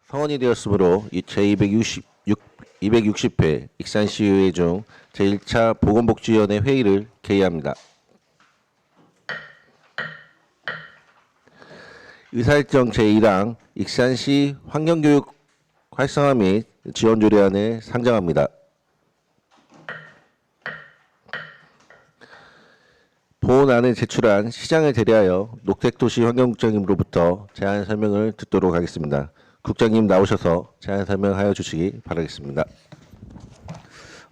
성원이 되었으므로 제260회 익산시의회 중 제1차 보건복지위원회 회의를 개의합니다. 의사일정 제1항 익산시 환경교육 활성화 및 지원 조례안을 상정합니다. 보온안을 제출한 시장을 대리하여 녹색도시 환경국장님으로부터 제안 설명을 듣도록 하겠습니다. 국장님 나오셔서 제안 설명하여 주시기 바라겠습니다.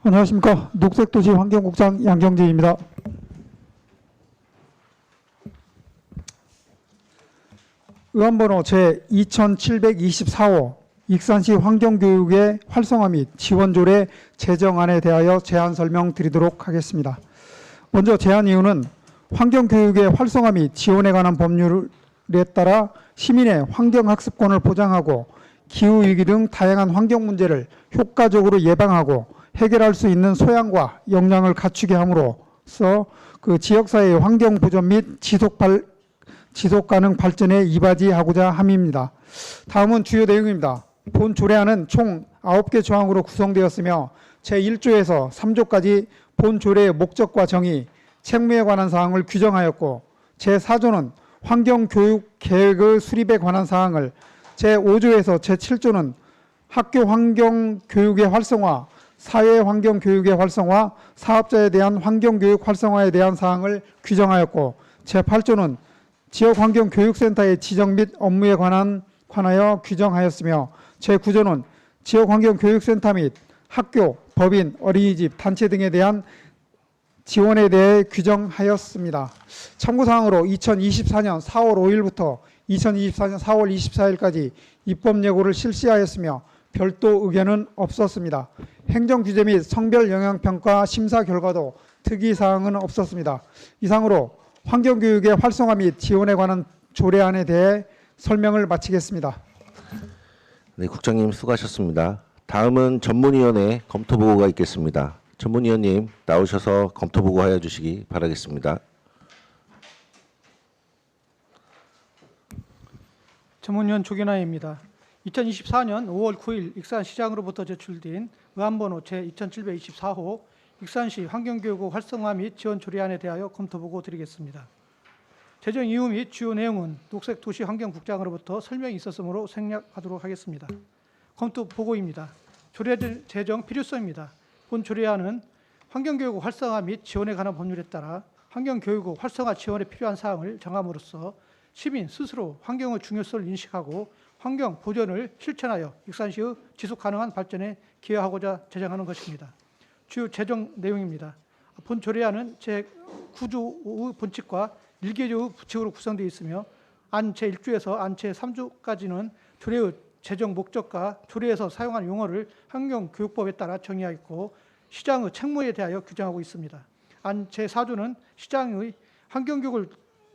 안녕하십니까. 녹색도시 환경국장 양경재입니다. 의안번호 제2724호 익산시 환경교육의 활성화 및 지원조례 제정안에 대하여 제안 설명드리도록 하겠습니다. 먼저 제안 이유는 환경교육의 활성화 및 지원에 관한 법률에 따라 시민의 환경학습권을 보장하고 기후위기 등 다양한 환경 문제를 효과적으로 예방하고 해결할 수 있는 소양과 역량을 갖추게 함으로써 그 지역사회의 환경 보전 및 지속가능 발전에 이바지하고자 함입니다. 다음은 주요 내용입니다. 본 조례안은 총 9개 조항으로 구성되었으며 제1조에서 3조까지 본 조례의 목적과 정의, 책무에 관한 사항을 규정하였고 제4조는 환경교육 계획의 수립에 관한 사항을, 제5조에서 제7조는 학교 환경교육의 활성화, 사회환경교육의 활성화, 사업자에 대한 환경교육 활성화에 대한 사항을 규정하였고 제8조는 지역환경교육센터의 지정 및 업무에 관하여 규정하였으며 제9조는 지역환경교육센터 및 학교, 법인, 어린이집, 단체 등에 대한 지원에 대해 규정하였습니다. 참고사항으로 2024년 4월 5일부터 2024년 4월 24일까지 입법 예고를 실시하였으며 별도 의견은 없었습니다. 행정규제 및 성별영향평가 심사 결과도 특이사항은 없었습니다. 이상으로 환경교육의 활성화 및 지원에 관한 조례안에 대해 설명을 마치겠습니다. 네, 국장님 수고하셨습니다. 다음은 전문위원회 검토보고가 있겠습니다. 전문위원님 나오셔서 검토보고하여 주시기 바라겠습니다. 전문위원 조계나입니다. 2024년 5월 9일 익산시장으로부터 제출된 의안번호 제2724호 익산시 환경교육 활성화 및 지원 조례안에 대하여 검토보고 드리겠습니다. 제정 이유 및 주요 내용은 녹색도시환경국장으로부터 설명이 있었으므로 생략하도록 하겠습니다. 검토보고입니다. 조례 제정 필요성입니다. 본 조례안은 환경교육 활성화 및 지원에 관한 법률에 따라 환경교육 활성화 지원에 필요한 사항을 정함으로써 시민 스스로 환경의 중요성을 인식하고 환경 보전을 실천하여 익산시의 지속가능한 발전에 기여하고자 제정하는 것입니다. 주요 제정 내용입니다. 본 조례안은 제9조의 본칙과 1개조의 부칙으로 구성되어 있으며 안 제1조에서 안 제3조까지는 조례의 제정 목적과 조례에서 사용한 용어를 환경교육법에 따라 정의하였고 시장의 책무에 대하여 규정하고 있습니다. 안 제4조는 시장의 환경교육을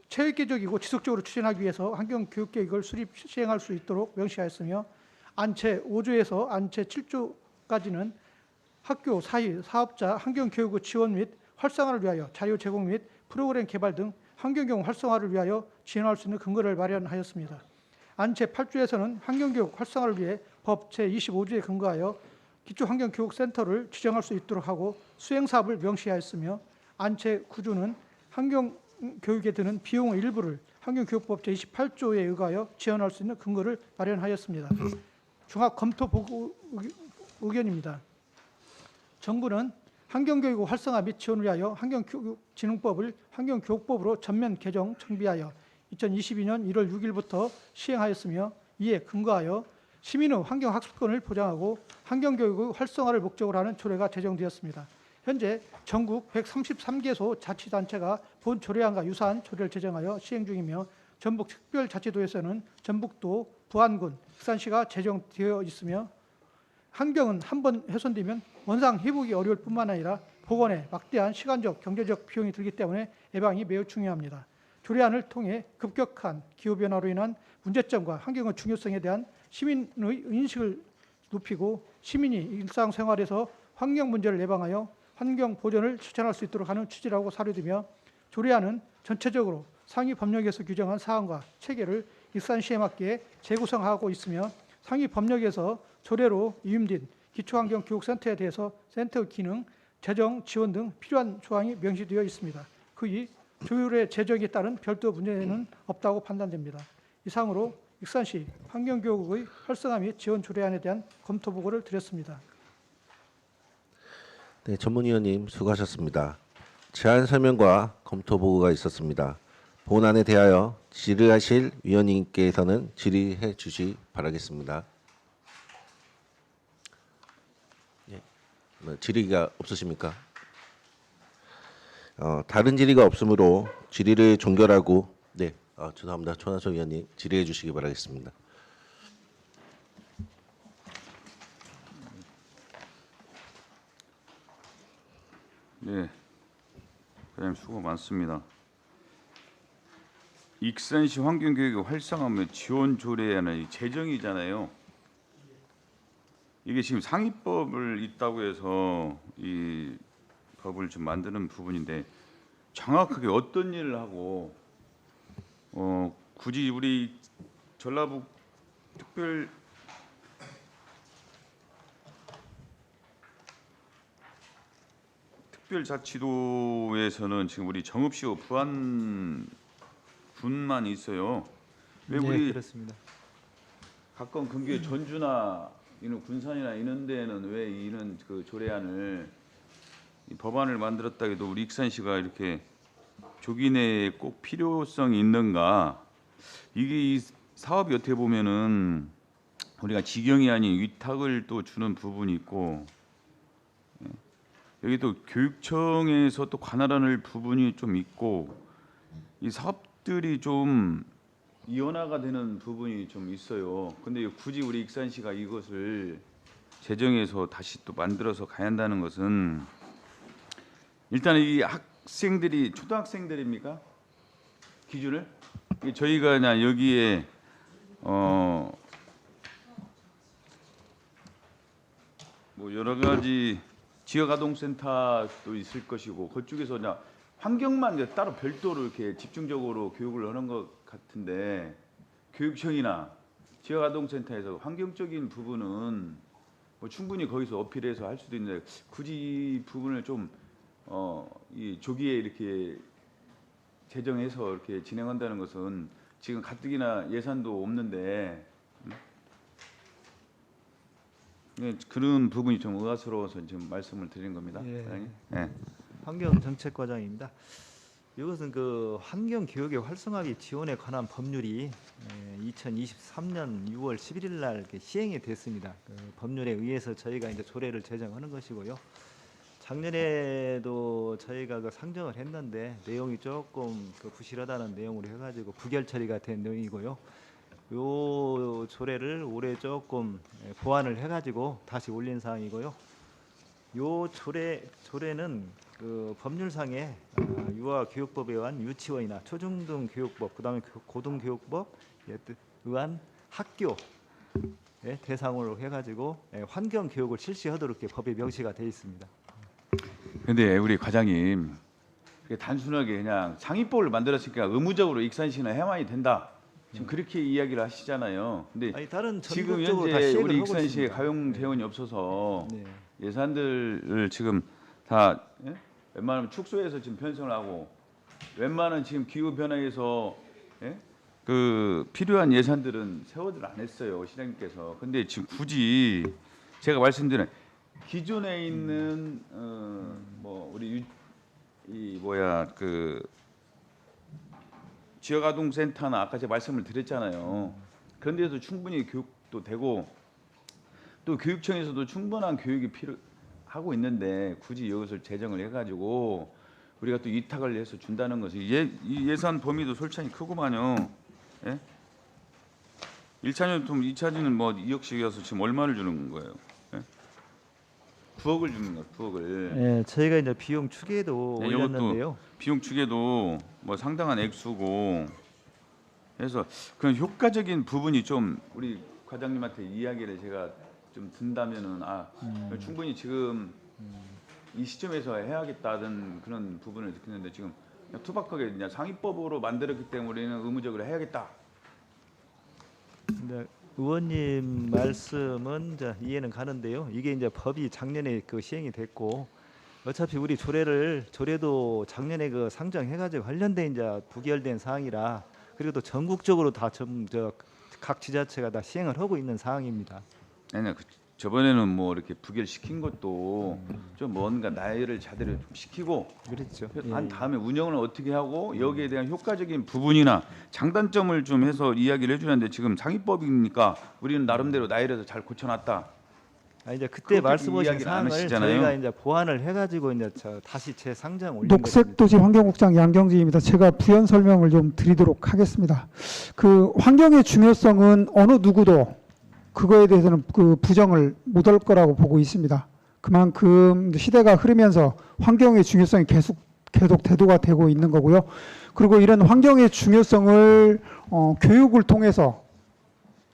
체계적이고 지속적으로 추진하기 위해서 환경교육계획을 수립 시행할 수 있도록 명시하였으며 안 제5조에서 안 제7조까지는 학교, 사회, 사업자, 환경교육의 지원 및 활성화를 위하여 자료 제공 및 프로그램 개발 등 환경교육 활성화를 위하여 지원할 수 있는 근거를 마련하였습니다. 안 제8조에서는 환경교육 활성화를 위해 법 제25조에 근거하여 기초환경교육센터를 지정할 수 있도록 하고 수행사업을 명시하였으며 안 제9조는 환경교육에 드는 비용의 일부를 환경교육법 제28조에 의하여 지원할 수 있는 근거를 마련하였습니다. 종합 검토 보고 의견입니다. 정부는 환경교육 활성화 및 지원을 위하여 환경교육진흥법을 환경교육법으로 전면 개정 정비하여 2022년 1월 6일부터 시행하였으며 이에 근거하여 시민의 환경학습권을 보장하고 환경교육의 활성화를 목적으로 하는 조례가 제정되었습니다. 현재 전국 133개소 자치단체가 본 조례안과 유사한 조례를 제정하여 시행 중이며 전북특별자치도에서는 전북도, 부안군, 익산시가 제정되어 있으며 환경은 한번 훼손되면 원상 회복이 어려울 뿐만 아니라 복원에 막대한 시간적, 경제적 비용이 들기 때문에 예방이 매우 중요합니다. 조례안을 통해 급격한 기후변화로 인한 문제점과 환경의 중요성에 대한 시민의 인식을 높이고 시민이 일상생활에서 환경 문제를 예방하여 환경 보전을 실천할 수 있도록 하는 취지라고 사료되며 조례안은 전체적으로 상위 법령에서 규정한 사항과 체계를 익산시에 맞게 재구성하고 있으며 상위 법령에서 조례로 위임된 기초환경교육센터에 대해서 센터 기능, 재정 지원 등 필요한 조항이 명시되어 있습니다. 그이 조율의 재정에 따른 별도 문제는 없다고 판단됩니다. 이상으로 익산시 환경교육의 활성화 및 지원 조례안에 대한 검토 보고를 드렸습니다. 네, 전문위원님 수고하셨습니다. 제안 설명과 검토 보고가 있었습니다. 본안에 대하여 질의하실 위원님께서는 질의해 주시 바라겠습니다. 예, 질의가 없으십니까? 다른 질의가 없으므로 질의를 종결하고 죄송합니다. 손한솔 위원님 질의해 주시기 바라겠습니다. 네, 과장님 수고 많습니다. 익산시 환경교육의 활성화 및 지원 조례안의 재정이잖아요. 이게 지금 상위법을 있다고 해서 이 법을 좀 만드는 부분인데 정확하게 어떤 일을 하고 굳이 우리 전라북 특별자치도에서는 지금 우리 정읍시와 부안군만 있어요. 왜 우리 그렇습니다. 가까운 근교의 전주나 이런 군산이나 이런 데는 왜 이런 그 조례안을 이 법안을 만들었다 해도 우리 익산시가 이렇게 조기 내에 꼭 필요성이 있는가? 이게 이 사업이 어떻게 보면은 우리가 직영이 아닌 위탁을 또 주는 부분이 있고 여기 또 교육청에서 또 관할하는 부분이 좀 있고 이 사업들이 좀 이원화가 되는 부분이 좀 있어요. 근데 굳이 우리 익산시가 이것을 재정에서 다시 또 만들어서 가야 한다는 것은 일단 이 학생들이 초등학생들입니까? 기준을 저희가 그냥 여기에 뭐 여러 가지 지역아동센터도 있을 것이고 그쪽에서 그냥 환경만 이제 따로 별도로 이렇게 집중적으로 교육을 하는 것 같은데 교육청이나 지역아동센터에서 환경적인 부분은 뭐 충분히 거기서 어필해서 할 수도 있는데 굳이 이 부분을 좀 이 조기에 이렇게 재정해서 이렇게 진행한다는 것은 지금 가뜩이나 예산도 없는데 그런 부분이 좀 의아스러워서 지금 말씀을 드린 겁니다. 예. 네. 환경정책과장입니다. 이것은 그 환경교육의 활성화기 지원에 관한 법률이 2023년 6월 11일 날 이렇게 시행이 됐습니다. 그 법률에 의해서 저희가 이제 조례를 제정하는 것이고요. 작년에도 저희가 그 상정을 했는데 내용이 조금 그 부실하다는 내용으로 해가지고 부결 처리가 된 내용이고요. 요 조례를 올해 조금 보완을 해가지고 다시 올린 사항이고요. 요 조례는 그 법률상에 유아교육법에 의한 유치원이나 초중등교육법, 그다음에 고등교육법에 의한 학교에 대상으로 해가지고 환경 교육을 실시하도록 이렇게 법에 명시가 되어 있습니다. 근데 우리 과장님 단순하게 그냥 상위법을 만들었으니까 의무적으로 익산시나 해야만이 된다. 지금 그렇게 이야기를 하시잖아요. 근데 아니, 다른 지금 전국적으로 다 현재 시행을 우리 하고 익산시에 있습니다. 가용 재원이 없어서 네. 예산들을 지금 다 웬만하면 축소해서 지금 편성을 하고 웬만한 지금 기후 변화에서 그 필요한 예산들은 세워들 안 했어요 시장님께서. 근데 지금 굳이 제가 말씀드린 기존에 있는 뭐 우리 그 지역아동센터나 아까 제가 말씀을 드렸잖아요. 그런 데서 충분히 교육도 되고 또 교육청에서도 충분한 교육이 필요하고 있는데 굳이 이것을 재정을 해가지고 우리가 또 위탁을 해서 준다는 것이 이 예산 범위도 솔직히 크구만요. 예? 1차년 또 2차년은 뭐 2억씩이어서 지금 얼마를 주는 거예요? 예? 9억을 주는 거예요. 9억을. 예, 저희가 이제 비용 추계도 네, 올렸는데요. 비용 추계도 뭐 상당한 액수고 그래서 그런 효과적인 부분이 좀 우리 과장님한테 이야기를 제가 좀 든다면은 충분히 지금 이 시점에서 해야겠다는 그런 부분을 느끼는데 지금 그냥 투박하게 그냥 상위법으로 만들었기 때문에 우리는 의무적으로 해야겠다. 근데 의원님 말씀은 이제 이해는 가는데요. 이게 이제 법이 작년에 그 시행이 됐고 어차피 우리 조례도 작년에 그 상정해가지고 관련된 이제 부결된 사항이라 그리고 또 전국적으로 다 각 지자체가 다 시행을 하고 있는 사항입니다. 아니, 저번에는 뭐 이렇게 부결시킨 것도 좀 뭔가 나열을 제대로 좀 시키고 그렇죠. 한 다음에 운영을 어떻게 하고 여기에 대한 효과적인 부분이나 장단점을 좀 해서 이야기를 해주는데 지금 상위법이니까 우리는 나름대로 나열해서 잘 고쳐놨다. 이제 그때 그렇게 말씀하신 이야기를 안 사항을 하시잖아요. 저희가 이제 보완을 해가지고 이제 다시 재상정 올린 겁니다. 녹색도시 환경국장 양경지입니다. 제가 부연 설명을 좀 드리도록 하겠습니다. 그 환경의 중요성은 어느 누구도 그거에 대해서는 그 부정을 못할 거라고 보고 있습니다. 그만큼 시대가 흐르면서 환경의 중요성이 계속 대두가 되고 있는 거고요. 그리고 이런 환경의 중요성을 교육을 통해서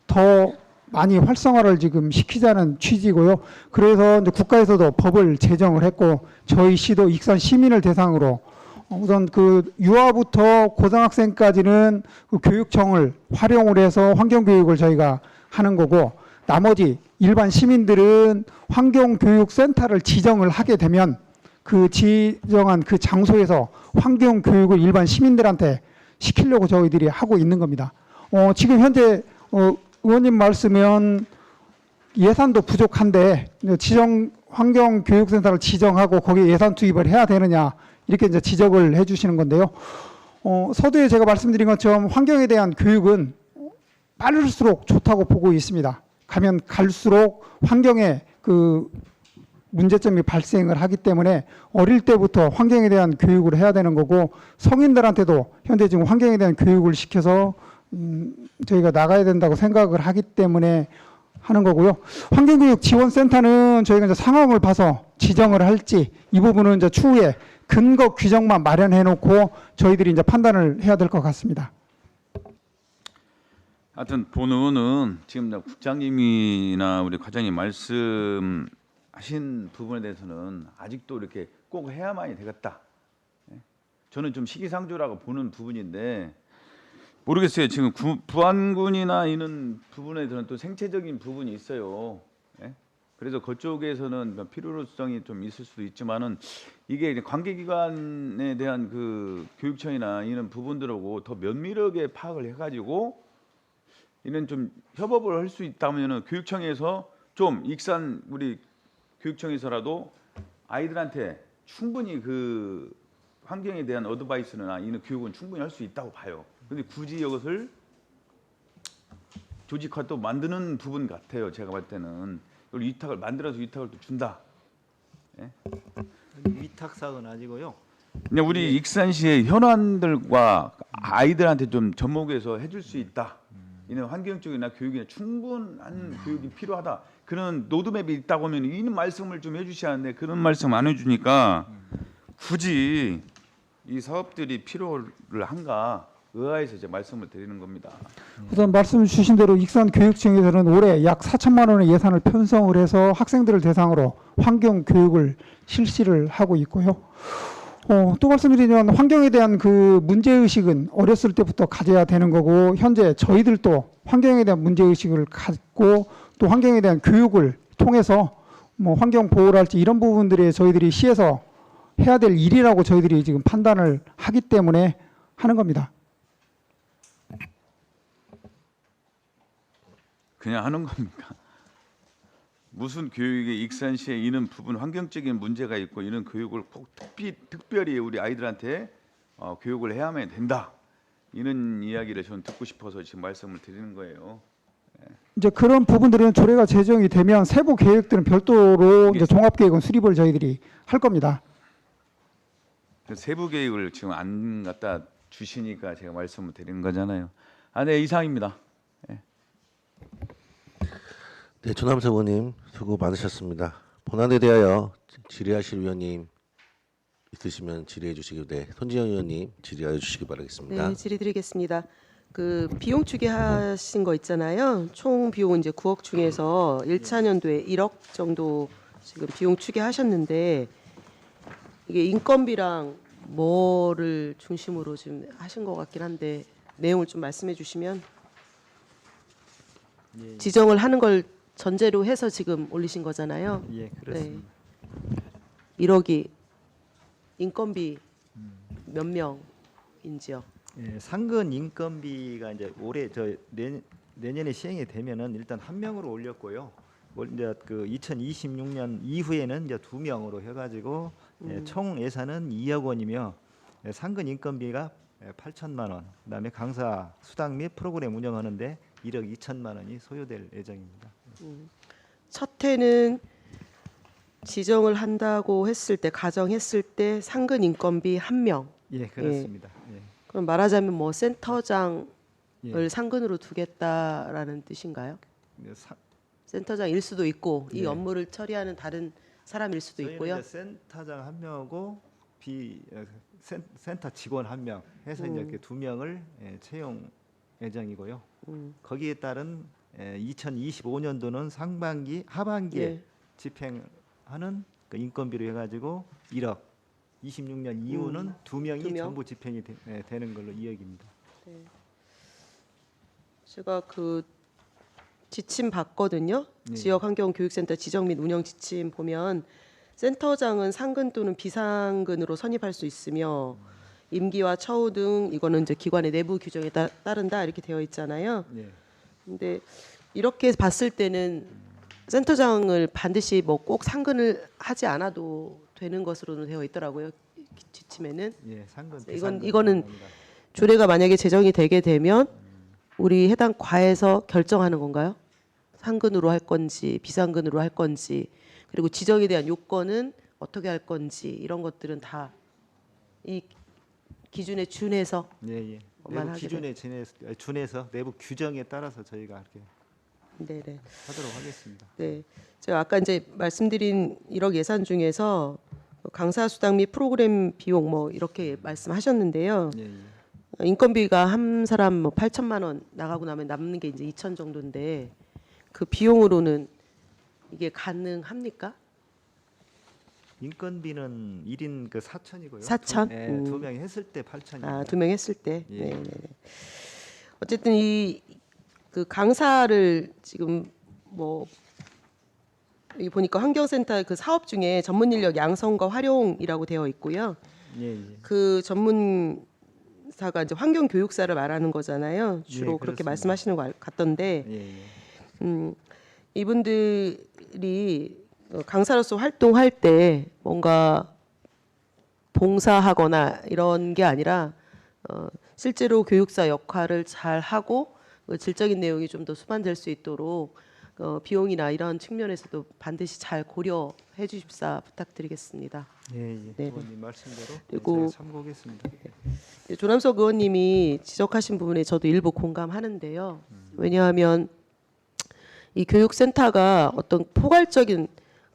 더 많이 활성화를 지금 시키자는 취지고요. 그래서 이제 국가에서도 법을 제정을 했고 저희 시도 익산 시민을 대상으로 우선 그 유아부터 고등학생까지는 그 교육청을 활용을 해서 환경교육을 저희가 하는 거고 나머지 일반 시민들은 환경교육센터를 지정을 하게 되면 그 지정한 그 장소에서 환경교육을 일반 시민들한테 시키려고 저희들이 하고 있는 겁니다. 지금 현재 의원님 말씀은 예산도 부족한데 지정 환경교육센터를 지정하고 거기에 예산 투입을 해야 되느냐 이렇게 이제 지적을 해주시는 건데요. 서두에 제가 말씀드린 것처럼 환경에 대한 교육은 빠를수록 좋다고 보고 있습니다. 가면 갈수록 환경에 그 문제점이 발생을 하기 때문에 어릴 때부터 환경에 대한 교육을 해야 되는 거고 성인들한테도 현재 지금 환경에 대한 교육을 시켜서 저희가 나가야 된다고 생각을 하기 때문에 하는 거고요. 환경교육 지원센터는 저희가 이제 상황을 봐서 지정을 할지 이 부분은 이제 추후에 근거 규정만 마련해 놓고 저희들이 이제 판단을 해야 될 것 같습니다. 하여튼 본의원은 지금 국장님이나 우리 과장님 말씀하신 부분에 대해서는 아직도 이렇게 꼭 해야만이 되겠다. 저는 좀 시기상조라고 보는 부분인데 모르겠어요. 지금 부안군이나 이런 부분에 저는 또 생체적인 부분이 있어요. 그래서 그쪽에서는 필요성이 좀 있을 수도 있지만은 이게 관계기관에 대한 그 교육청이나 이런 부분들하고 더 면밀하게 파악을 해가지고 이런 좀 협업을 할 수 있다면은 교육청에서 좀 익산 우리 교육청에서라도 아이들한테 충분히 그 환경에 대한 어드바이스나 이런 교육은 충분히 할 수 있다고 봐요. 근데 굳이 이것을 조직화 또 만드는 부분 같아요. 제가 볼 때는 이걸 위탁을 만들어서 위탁을 또 준다. 위탁 사항은 아니고요. 그냥 우리 익산시의 현안들과 아이들한테 좀 접목해서 해줄 수 있다. 이런 환경 쪽이나 교육이나 충분한 교육이 필요하다. 그런 로드맵이 있다고 하면 이런 말씀을 좀 해주셔야 하는데 그런 말씀 안 해주니까 굳이 이 사업들이 필요를 한가 의아해서 이제 말씀을 드리는 겁니다. 우선 말씀 주신 대로 익산교육청에서는 올해 약 4천만 원의 예산을 편성을 해서 학생들을 대상으로 환경교육을 실시를 하고 있고요. 또 말씀드리면 환경에 대한 그 문제의식은 어렸을 때부터 가져야 되는 거고 현재 저희들도 환경에 대한 문제의식을 갖고 또 환경에 대한 교육을 통해서 뭐 환경 보호를 할지 이런 부분들이 저희들이 시에서 해야 될 일이라고 저희들이 지금 판단을 하기 때문에 하는 겁니다. 그냥 하는 겁니까? 무슨 교육에 익산시에 이런 부분 환경적인 문제가 있고 이런 교육을 꼭 특별히 우리 아이들한테 교육을 해야만 된다. 이런 이야기를 저는 듣고 싶어서 지금 말씀을 드리는 거예요. 이제 그런 부분들은 조례가 제정이 되면 세부 계획들은 별도로 이제 종합 계획은 수립을 저희들이 할 겁니다. 세부 계획을 지금 안 갖다 주시니까 제가 말씀을 드리는 거잖아요. 네, 이상입니다. 네, 조남석 의원님 수고 많으셨습니다. 본안에 대하여 질의하실 위원님 있으시면 질의해 주시기 네, 손지영 의원님 질의해 주시기 바라겠습니다. 네, 질의드리겠습니다. 그 비용 추계하신 거 있잖아요. 총 비용은 이제 9억 중에서 1차 년도에 1억 정도 지금 비용 추계하셨는데 이게 인건비랑 뭐를 중심으로 지금 하신 것 같긴 한데 내용을 좀 말씀해 주시면. 예, 지정을 하는 걸 전제로 해서 지금 올리신 거잖아요. 예, 그렇습니다. 1억이 인건비 몇 명인지요? 예, 상근 인건비가 이제 올해 내년에 시행이 되면은 일단 한 명으로 올렸고요. 이제 그 2026년 이후에는 이제 2명으로 해가지고 총 예산은 2억 원이며 상근 인건비가 8천만 원. 그다음에 강사 수당 및 프로그램 운영하는데 1억 2천만 원이 소요될 예정입니다. 첫 해는 지정을 한다고 했을 때 가정했을 때 상근 인건비 1명. 예, 그렇습니다. 예. 그럼 말하자면 뭐 센터장을 예. 상근으로 두겠다라는 뜻인가요? 센터장일 수도 있고 이 예. 업무를 처리하는 다른 사람일 수도 저희는 있고요. 이제 센터장 한 명하고 센터 직원 한 명 해서 이제 이렇게 2명을 채용 예정이고요. 거기에 따른 2025년도는 하반기에 예. 집행하는 그 인건비로 해가지고 1억. 26년 이후는 2명이 2명? 전부 집행이 되는 걸로 이야기입니다. 제가 그 지침 봤거든요. 네. 지역 환경 교육센터 지정 및 운영 지침 보면 센터장은 상근 또는 비상근으로 선임할 수 있으며 임기와 처우 등 이거는 이제 기관의 내부 규정에 따른다 이렇게 되어 있잖아요. 네. 근데 이렇게 봤을 때는 센터장을 반드시 뭐 꼭 상근을 하지 않아도 되는 것으로는 되어 있더라고요. 지침에는. 예, 상근. 이거는 조례가 만약에 제정이 되게 되면 우리 해당 과에서 결정하는 건가요? 상근으로 할 건지 비상근으로 할 건지 그리고 지정에 대한 요건은 어떻게 할 건지 이런 것들은 다 이 기준에 준해서 예, 예. 만 내부 하게 기준에 준해서 내부 규정에 따라서 저희가 이렇게 네네. 하도록 하겠습니다. 네, 제가 아까 이제 말씀드린 1억 예산 중에서 강사 수당 및 프로그램 비용 뭐 이렇게 말씀하셨는데요. 예, 예. 인건비가 한 사람 뭐 8천만 원 나가고 나면 남는 게 이제 2천 정도인데 그 비용으로는 이게 가능합니까? 인건비는 1인 그 4천이고요. 4천? 예, 2명이 했을 때 8천입니다. 아, 2명 했을 때. 예. 네, 네, 네. 어쨌든 이 그 강사를 지금 뭐 여기 보니까 환경센터 그 사업 중에 전문 인력 양성과 활용이라고 되어 있고요. 예, 예. 그 전문사가 이제 환경 교육사를 말하는 거잖아요. 주로 예, 그렇게 그렇습니다. 말씀하시는 것 같던데 예, 예. 이분들이 강사로서 활동할 때 뭔가 봉사하거나 이런 게 아니라 실제로 교육사 역할을 잘 하고 질적인 내용이 좀 더 수반될 수 있도록 비용이나 이런 측면에서도 반드시 잘 고려해 주십사 부탁드리겠습니다. 예, 예. 네. 의원님 말씀대로 그리고 제가 참고하겠습니다. 조남석 의원님이 지적하신 부분에 저도 일부 공감하는데요. 왜냐하면 이 교육센터가 어떤 포괄적인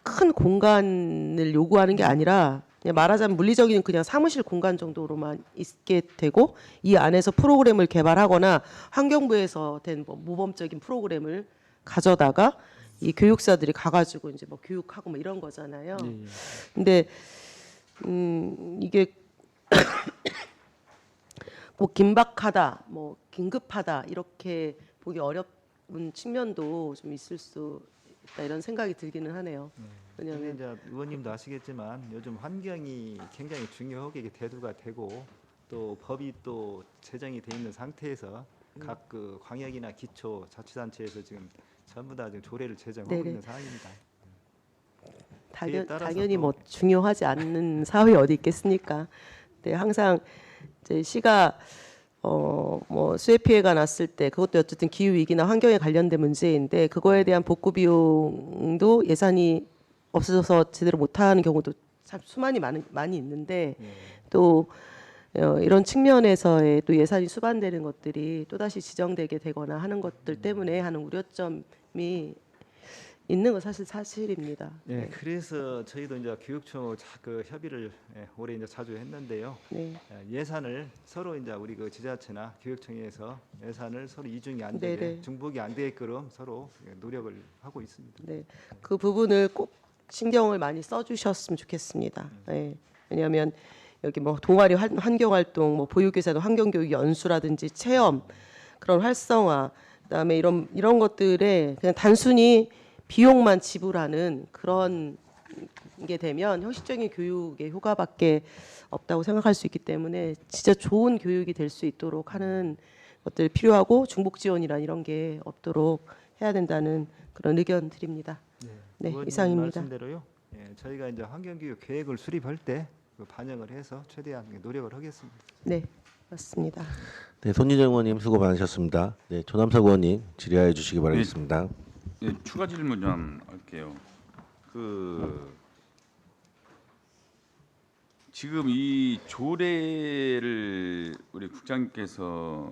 큰 공간을 요구하는 게 아니라 그냥 말하자면 물리적인 그냥 사무실 공간 정도로만 있게 되고 이 안에서 프로그램을 개발하거나 환경부에서 된 뭐 모범적인 프로그램을 가져다가 이 교육사들이 가가지고 이제 뭐 교육하고 뭐 이런 거잖아요. 예, 예. 근데 이게 뭐 긴박하다, 뭐 긴급하다 이렇게 보기 어려운 측면도 좀 있을 수 있다 이런 생각이 들기는 하네요. 근데 왜냐하면 이제 의원님도 아시겠지만 요즘 환경이 굉장히 중요하게 이게 대두가 되고 또 법이 또 제정이 돼 있는 상태에서 각 그 광역이나 기초 자치단체에서 지금 전부 다 지금 조례를 제정하고 네네. 있는 상황입니다. 그에 따라서 당연히 또- 뭐 중요하지 않는 사업이 어디 있겠습니까? 네, 항상 이제 시가 뭐 수해 피해가 났을 때 그것도 어쨌든 기후 위기나 환경에 관련된 문제인데 그거에 대한 복구 비용도 예산이 없어져서 제대로 못하는 경우도 참 많이 있는데 예. 또 이런 측면에서의 또 예산이 수반되는 것들이 또 다시 지정되게 되거나 하는 것들 때문에 하는 우려점이 있는 건 사실입니다. 예, 그래서 저희도 이제 교육청 그 협의를 올해 이제 자주 했는데요. 네. 예산을 서로 이제 우리 그 지자체나 교육청에서 예산을 서로 이중이 안 되게 네네. 중복이 안 되게끔 서로 노력을 하고 있습니다. 네, 그 부분을 꼭 신경을 많이 써주셨으면 좋겠습니다. 네. 왜냐하면 여기 뭐 동아리 환경 활동, 뭐 보육교사도 환경교육 연수라든지 체험 그런 활성화, 그다음에 이런 것들에 그냥 단순히 비용만 지불하는 그런 게 되면 형식적인 교육의 효과밖에 없다고 생각할 수 있기 때문에 진짜 좋은 교육이 될 수 있도록 하는 것들이 필요하고 중복 지원이란 이런 게 없도록 해야 된다는 그런 의견 드립니다. 네, 의원님 이상입니다. 말씀대로요. 예, 저희가 이제 환경교육 계획을 수립할 때 반영을 해서 최대한 노력을 하겠습니다. 네, 맞습니다. 네, 손희정 의원님 수고 많으셨습니다. 네, 조남석 의원님 질의하여 주시기 바라겠습니다. 예, 추가 질문 좀 할게요. 지금 이 조례를 우리 국장님께서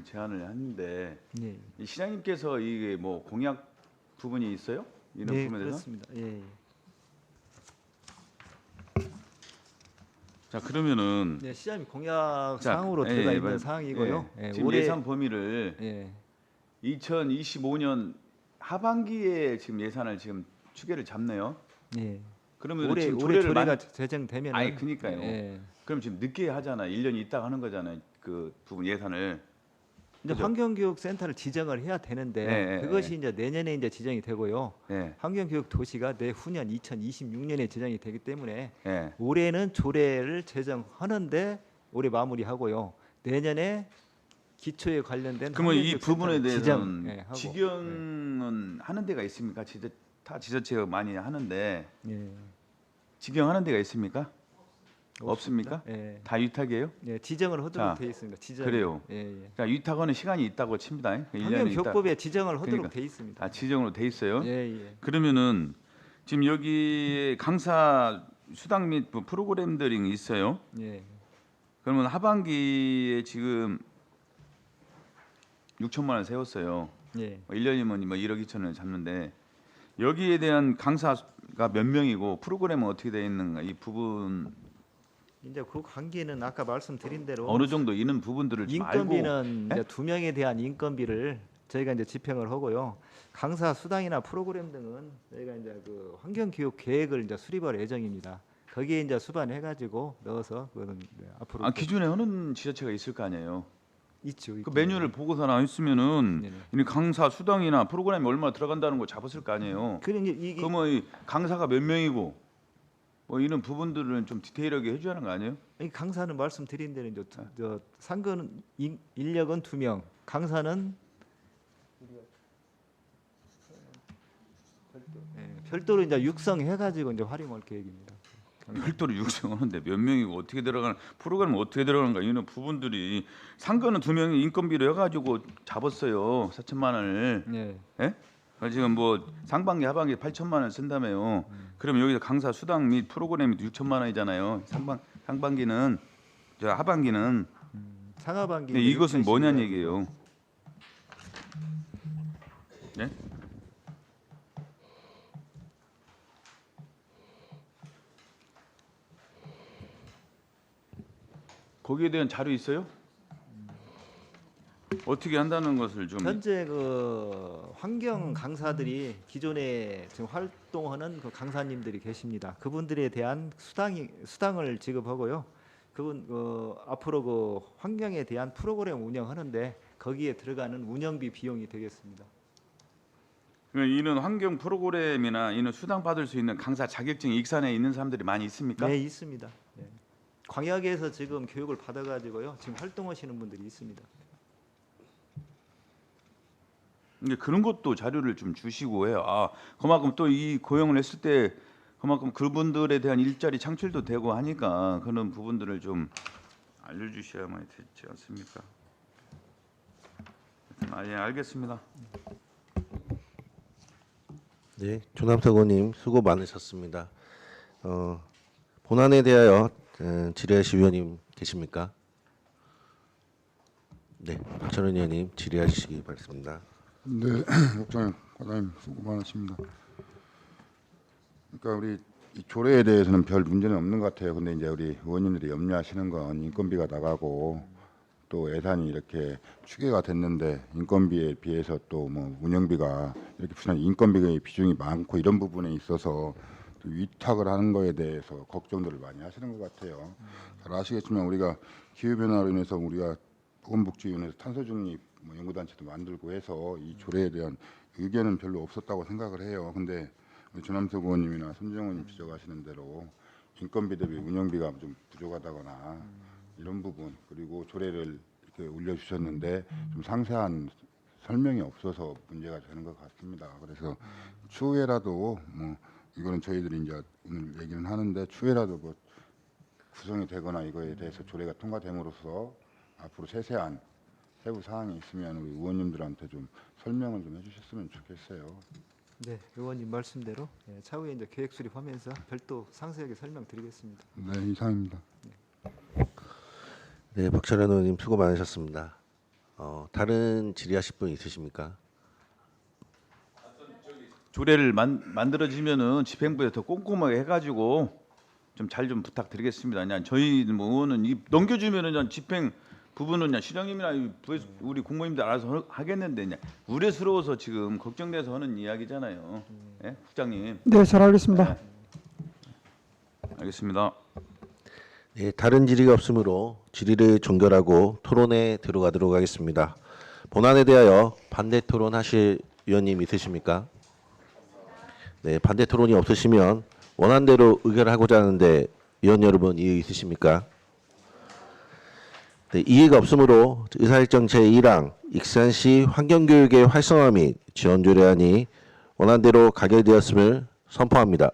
제안을 했는데 네, 이 시장님께서 이게 뭐 공약 부분이 있어요? 이런 네 부분에 대해서? 그렇습니다. 예, 자 그러면은 네, 시장님 공약 자, 사항으로 예, 들어가 예, 있는 예, 사항이고요. 예, 지금 예산 범위를 예, 2025년 하반기에 지금 예산을 지금 추계를 잡네요. 예. 그러면 올해 지금 올해 조례를 조례가 제정되면 아니 그니까요. 예. 그럼 지금 늦게 하잖아. 1년 있다가 하는 거잖아요. 그 부분 예산을. 이제 그죠? 환경교육센터를 지정을 해야 되는데 예, 예, 그것이 이제 내년에 이제 지정이 되고요. 예. 환경교육 도시가 내후년 2026년에 지정이 되기 때문에 예. 올해는 조례를 제정하는데 올해 마무리하고요. 내년에 기초에 관련된 그러면 이 환경교육 부분에 센터를 대해서는 지정, 예, 하고. 직영은 하는 데가 있습니까? 다 지자체가 많이 하는데 예. 직영하는 데가 있습니까? 없습니까? 없습니다. 예. 다 위탁이에요? 예, 지정을 하도록 자, 돼 있습니다. 지정. 그래요. 예, 예. 그러니까 위탁하는 시간이 있다고 칩니다. 1년에 있다. 환경교육법에 지정을 하도록 그러니까. 돼 있습니다. 아, 지정으로 돼 있어요. 예, 예. 그러면은 지금 여기 강사 수당 및 뭐 프로그램들이 있어요. 예. 그러면 하반기에 지금 6천만 원 세웠어요. 예. 1년이면 뭐 1억 2천을 잡는데 여기에 대한 강사가 몇 명이고 프로그램은 어떻게 되어 있는가 이 부분 이제 그 관계는 아까 말씀드린 대로 어느 정도 있는 부분들을 좀 알고 인건비는 예? 이제 2명에 대한 인건비를 저희가 이제 집행을 하고요. 강사 수당이나 프로그램 등은 저희가 이제 그 환경 교육 계획을 이제 수립할 예정입니다. 거기에 이제 수반해 가지고 넣어서 그거는 이제 앞으로 아, 기준에 하는 지자체가 있을 거 아니에요. 있죠. 그 있긴 메뉴를 보고서나 했으면은 네네. 이 강사 수당이나 프로그램이 얼마 들어간다는 거 잡았을 거 아니에요. 그런 이게 그러면 이 강사가 몇 명이고 뭐 이런 부분들은 좀 디테일하게 해줘야 하는 거 아니에요? 이 강사는 말씀드린 대로 이제 저 상근 인력은 2명, 강사는 별도로 이제 육성해 가지고 이제 활용할 계획입니다. 별도로 육성하는데 몇 명이고 어떻게 들어가는 프로그램은 어떻게 들어가는가 이런 부분들이 상근은 2명이 인건비로 해가지고 잡았어요 4천만 원을. 네. 예? 지금 뭐 상반기 하반기 8천만 원 쓴다며요. 그럼 여기서 강사 수당 및 프로그램이 6천만 원이잖아요. 상반기는 저 하반기는 상하반기 근데 이것은 뭐냐는 얘기예요. 네? 거기에 대한 자료 있어요? 어떻게 한다는 것을 좀 현재 그 환경 강사들이 기존에 지금 활동하는 그 강사님들이 계십니다. 그분들에 대한 수당을 지급하고요. 그분 앞으로 그 환경에 대한 프로그램 운영하는데 거기에 들어가는 운영비 비용이 되겠습니다. 이는 환경 프로그램이나 이는 수당 받을 수 있는 강사 자격증 익산에 있는 사람들이 많이 있습니까? 네, 있습니다. 네. 광역에서 지금 교육을 받아가지고요. 지금 활동하시는 분들이 있습니다. 근데 그런 것도 자료를 좀 주시고 해요. 아, 그만큼 또 이 고용을 했을 때 그만큼 그분들에 대한 일자리 창출도 되고 하니까 그런 부분들을 좀 알려주셔야만 되지 않습니까? 아, 예, 알겠습니다. 네, 조남석 의원님 수고 많으셨습니다. 본안에 대하여 질의하실 위원님 계십니까? 네, 박찬원 의원님 질의하시기 바랍니다. 네, 국장님, 과장님 수고 많으십니다. 그러니까 우리 이 조례에 대해서는 별 문제는 없는 것 같아요. 근데 이제 우리 의원님들이 염려하시는 건 인건비가 나가고 또 예산이 이렇게 추계가 됐는데 인건비에 비해서 또 뭐 운영비가 이렇게 인건비의 비중이 많고 이런 부분에 있어서 또 위탁을 하는 거에 대해서 걱정들을 많이 하시는 것 같아요. 잘 아시겠지만 우리가 기후 변화로 인해서 우리가 보건복지위원회에서 탄소 중립 뭐 연구단체도 만들고 해서 이 조례에 대한 의견은 별로 없었다고 생각을 해요. 근데 우리 조남석 의원님이나 손정원 의원님 지적하시는 대로 인건비 대비 운영비가 좀 부족하다거나 이런 부분, 그리고 조례를 이렇게 올려주셨는데 좀 상세한 설명이 없어서 문제가 되는 것 같습니다. 그래서 추후에라도 뭐 이거는 저희들이 이제 오늘 얘기는 하는데 추후에라도 뭐 구성이 되거나 이거에 대해서 조례가 통과됨으로써 앞으로 세세한 세부 사항이 있으면 우리 의원님들한테 좀 설명을 좀 해주셨으면 좋겠어요. 네, 의원님 말씀대로 차후에 이제 계획 수립하면서 별도 상세하게 설명드리겠습니다. 네, 이상입니다. 네, 박철현 의원님 수고 많으셨습니다. 다른 질의하실 분 있으십니까? 조례를 만들어지면은 집행부에 더 꼼꼼하게 해가지고 좀 잘 좀 부탁드리겠습니다. 그냥 저희 뭐 의원은 이 넘겨주면은 그냥 집행 부분은 그냥 시장님이나 우리 국무님들 알아서 하겠는데 그냥 우려스러워서 지금 걱정돼서 하는 이야기잖아요. 예? 국장님. 네, 잘 알겠습니다. 알겠습니다. 네, 다른 질의가 없으므로 질의를 종결하고 토론에 들어가도록 하겠습니다. 본안에 대하여 반대 토론하실 위원님 있으십니까? 네, 반대 토론이 없으시면 원안대로 의결하고자 하는데 위원 여러분 이의 있으십니까? 네, 이의가 없으므로 의사일정 제1항 익산시 환경교육의 활성화 및 지원 조례안이 원안대로 가결되었음을 선포합니다.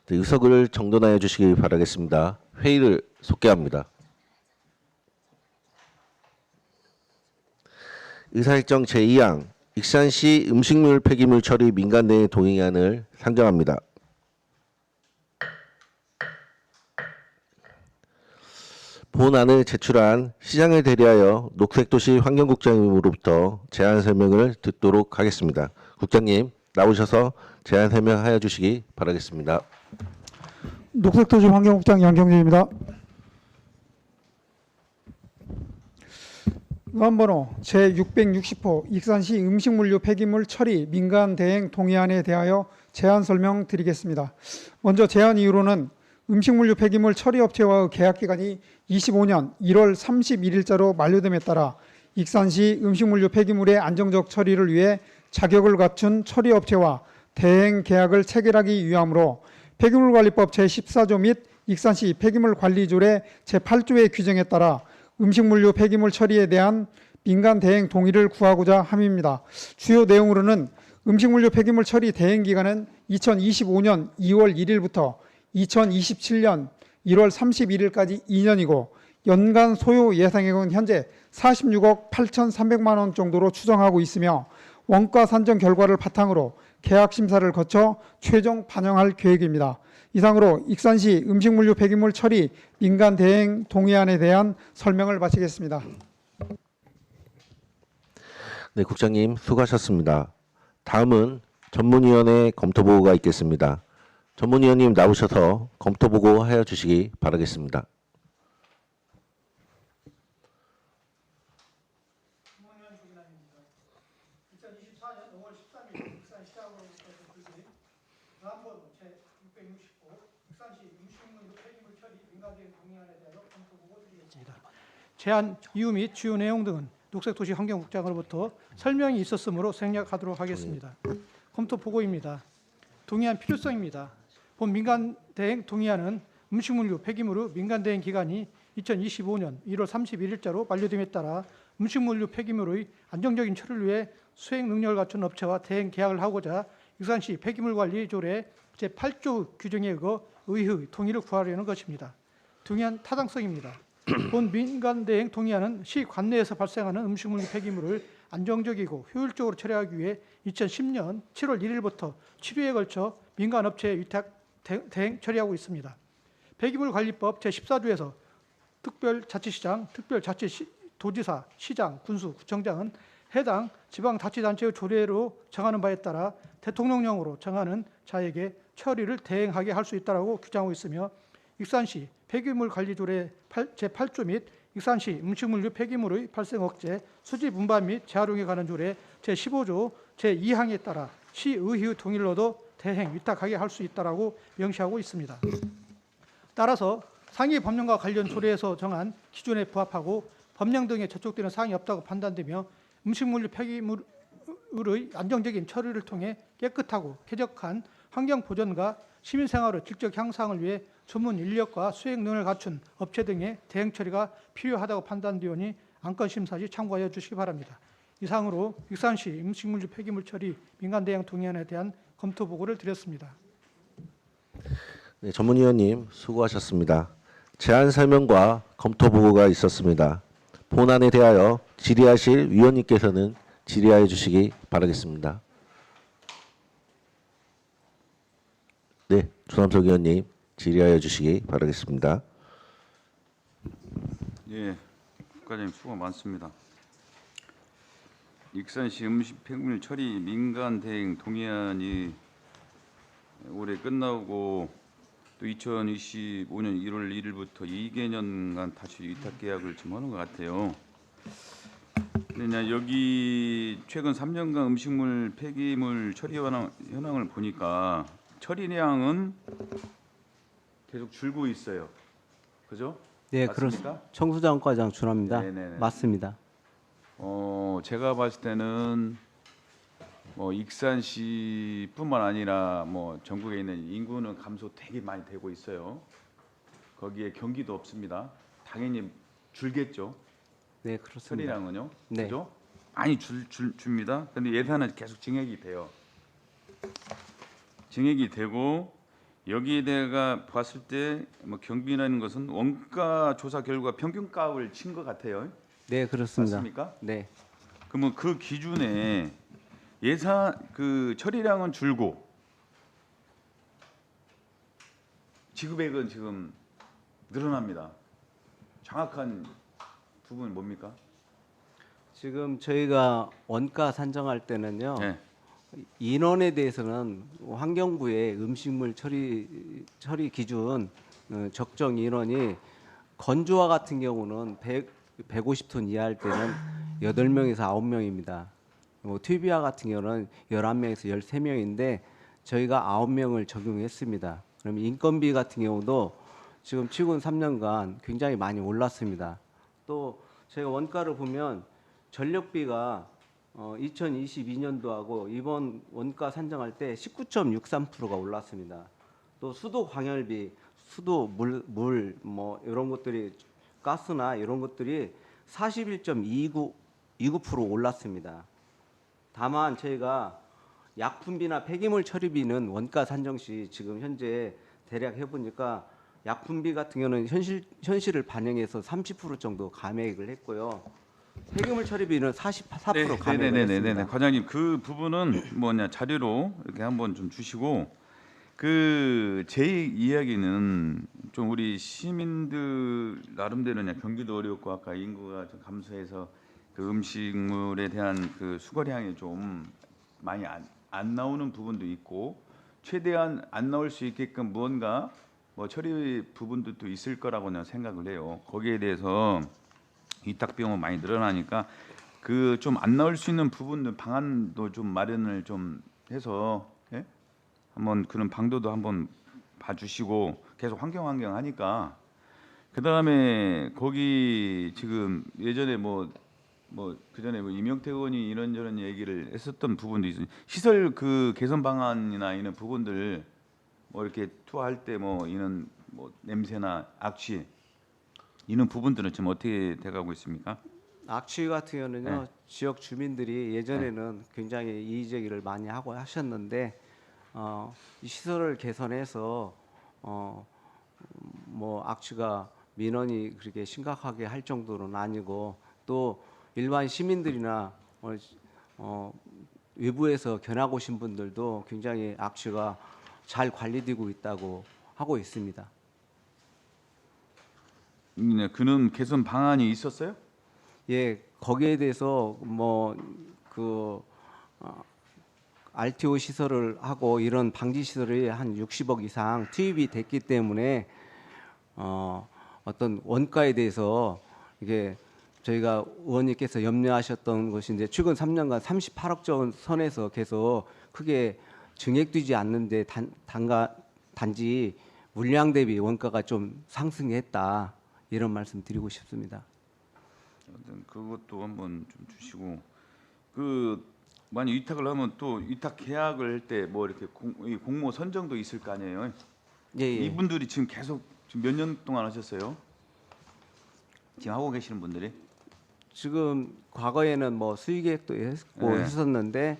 네, 의석을 정돈하여 주시기 바라겠습니다. 회의를 속개합니다. 의사일정 제2항 익산시 음식물 폐기물 처리 민간 대행 동의안을 상정합니다. 본안을 제출한 시장을 대리하여 녹색도시 환경국장님으로부터 제안 설명을 듣도록 하겠습니다. 국장님 나오셔서 제안 설명하여 주시기 바라겠습니다. 녹색도시 환경국장 양경재입니다. 의안번호 제660호 익산시 음식물류 폐기물 처리 민간 대행 동의안에 대하여 제안 설명드리겠습니다. 먼저 제안 이유로는 음식물류 폐기물 처리 업체와의 계약 기간이 25년 1월 31일자로 만료됨에 따라 익산시 음식물류 폐기물의 안정적 처리를 위해 자격을 갖춘 처리 업체와 대행 계약을 체결하기 위함으로 폐기물관리법 제14조 및 익산시 폐기물관리조례 제8조의 규정에 따라 음식물류 폐기물 처리에 대한 민간 대행 동의를 구하고자 함입니다. 주요 내용으로는 음식물류 폐기물 처리 대행 기간은 2025년 2월 1일부터 2027년 1월 31일까지 2년이고 연간 소요 예상액은 현재 46억 8,300만 원 정도로 추정하고 있으며 원가 산정 결과를 바탕으로 계약 심사를 거쳐 최종 반영할 계획입니다. 이상으로 익산시 음식물류 폐기물 처리 민간 대행 동의안에 대한 설명을 마치겠습니다. 네, 국장님 수고하셨습니다. 다음은 전문위원회 검토보고가 있겠습니다. 전문위원님 나오셔서 검토보고 하여 주시기 바라겠습니다. 제안 이유 및 주요 내용 등은 녹색도시 환경국장으로부터 설명이 있었으므로 생략하도록 하겠습니다. 검토 보고입니다. 동의안 필요성입니다. 본 민간 대행 동의안은 음식물류 폐기물 후 민간 대행 기간이 2025년 1월 31일자로 만료됨에 따라 음식물류 폐기물의 안정적인 처리를 위해 수행 능력을 갖춘 업체와 대행 계약을 하고자 익산시 폐기물관리조례 제8조 규정에 의거 의의 동의를 구하려는 것입니다. 동의안 타당성입니다. 본 민간 대행 동의안은 시 관내에서 발생하는 음식물 폐기물을 안정적이고 효율적으로 처리하기 위해 2010년 7월 1일부터 7회에 걸쳐 민간 업체에 위탁 대행 처리하고 있습니다. 폐기물관리법 제14조에서 특별자치시장, 특별자치도지사, 시장, 군수, 구청장은 해당 지방자치단체의 조례로 정하는 바에 따라 대통령령으로 정하는 자에게 처리를 대행하게 할 수 있다라고 규정하고 있으며 익산시 폐기물관리조례 제8조 및 익산시 음식물류 폐기물의 발생 억제, 수지 분반 및 재활용에 관한 조례 제15조 제2항에 따라 시의회의 동의로도 대행, 위탁하게 할 수 있다라고 명시하고 있습니다. 따라서 상위 법령과 관련 조례에서 정한 기준에 부합하고 법령 등에 저촉되는 사항이 없다고 판단되며 음식물류 폐기물의 안정적인 처리를 통해 깨끗하고 쾌적한 환경 보존과 시민 생활의 질적 향상을 위해 전문 인력과 수행 능력을 갖춘 업체 등의 대행 처리가 필요하다고 판단되오니 안건 심사 시 참고하여 주시기 바랍니다. 이상으로 익산시 음식물류 폐기물 처리 민간 대행 동의안에 대한 검토 보고를 드렸습니다. 네, 전문위원님 수고하셨습니다. 제안 설명과 검토 보고가 있었습니다. 본안에 대하여 질의하실 위원님께서는 질의하여 주시기 바라겠습니다. 네, 조남석 위원님 질의하여 주시기 바라겠습니다. 예, 국가장님 수고 많습니다. 익산시 음식 폐기물 처리 민간 대행 동의안이 올해 끝나고 또 2025년 1월 1일부터 2개년간 다시 위탁 계약을 지금 하는 것 같아요. 근데 여기 최근 3년간 음식물 폐기물 처리 현황을 보니까 처리량은 계속 줄고 있어요. 그죠? 네, 맞습니까? 그렇습니다. 청수장과장 준합니다. 네네네. 맞습니다. 제가 봤을 때는 뭐 익산시뿐만 아니라 뭐 전국에 있는 인구는 감소 되게 많이 되고 있어요. 거기에 경기도 없습니다. 당연히 줄겠죠. 네, 그렇습니다. 처리량은요. 네. 그죠? 많이 줍니다. 근데 예산은 계속 증액이 돼요. 증액이 되고 여기에 대해가 봤을 때 뭐 경비라는 것은 원가 조사 결과 평균값을 친 것 같아요. 네, 그렇습니다. 맞습니까? 네. 그러면 그 기준에 예산 그 처리량은 줄고 지급액은 지금 늘어납니다. 정확한 부분은 뭡니까? 지금 저희가 원가 산정할 때는요. 네. 인원에 대해서는 환경부의 음식물 처리 기준 적정 인원이 건조와 같은 경우는 150톤 이하일 때는 8명에서 9명입니다. 뭐 튜비와 같은 경우는 11명에서 13명인데 저희가 9명을 적용했습니다. 그럼 인건비 같은 경우도 지금 최근 3년간 굉장히 많이 올랐습니다. 또 저희가 원가를 보면 전력비가 2022년도하고 이번 원가 산정할 때 19.63%가 올랐습니다. 또 수도 광열비, 수도 물 뭐 이런 것들이 가스나 이런 것들이 41.29% 올랐습니다. 다만 저희가 약품비나 폐기물 처리비는 원가 산정 시 지금 현재 대략 해보니까 약품비 같은 경우는 현실을 반영해서 30% 정도 감액을 했고요. 폐기물 처리비는 44% 감액을 했습니다. 과장님 그 부분은 뭐냐 자료로 이렇게 한번 좀 주시고 그 제 이야기는 좀 우리 시민들 나름대로냐 경기도 어렵고 아까 인구가 좀 감소해서 그 음식물에 대한 그 수거량이 좀 많이 안 나오는 부분도 있고 최대한 안 나올 수 있게끔 무언가 뭐 처리 부분도 있을 거라고는 생각을 해요. 거기에 대해서 위탁 비용은 많이 늘어나니까 그 좀 안 나올 수 있는 부분들 방안도 좀 마련을 좀 해서 예? 한번 그런 방도도 한번 봐주시고 계속 환경 하니까 그 다음에 거기 지금 예전에 뭐 그전에 뭐 이명태 의원이 이런저런 얘기를 했었던 부분도 있어요. 시설 그 개선 방안이나 이런 부분들 뭐 이렇게 투하할 때 뭐 이런 뭐 냄새나 악취 이런 부분들은 지금 어떻게 돼가고 있습니까? 악취 같은 경우는요. 네. 지역 주민들이 예전에는 굉장히 이의 제기를 많이 하고 하셨는데 이 시설을 개선해서 뭐 악취가 민원이 그렇게 심각하게 할 정도는 아니고 또 일반 시민들이나 외부에서 견학 오신 분들도 굉장히 악취가 잘 관리되고 있다고 하고 있습니다. 그는 개선 방안이 있었어요? 예, 거기에 대해서 뭐그 RTO 시설을 하고 이런 방지 시설이 한 60억 이상 투입이 됐기 때문에 어떤 원가에 대해서 이게 저희가 의원님께서 염려하셨던 것이 이제 최근 3년간 38억 원 선에서 계속 크게 증액되지 않는데 단지 물량 대비 원가가 좀 상승했다 이런 말씀 드리고 싶습니다. 아무튼 그것도 한번 좀 주시고 그 만약 위탁을 하면 또 위탁 계약을 할 때 뭐 이렇게 이 공모 선정도 있을 거 아니에요? 예, 예. 이분들이 지금 계속 지금 몇 년 동안 하셨어요? 지금 하고 계시는 분들이? 지금 과거에는 뭐 수의계획도 했고 네. 했었는데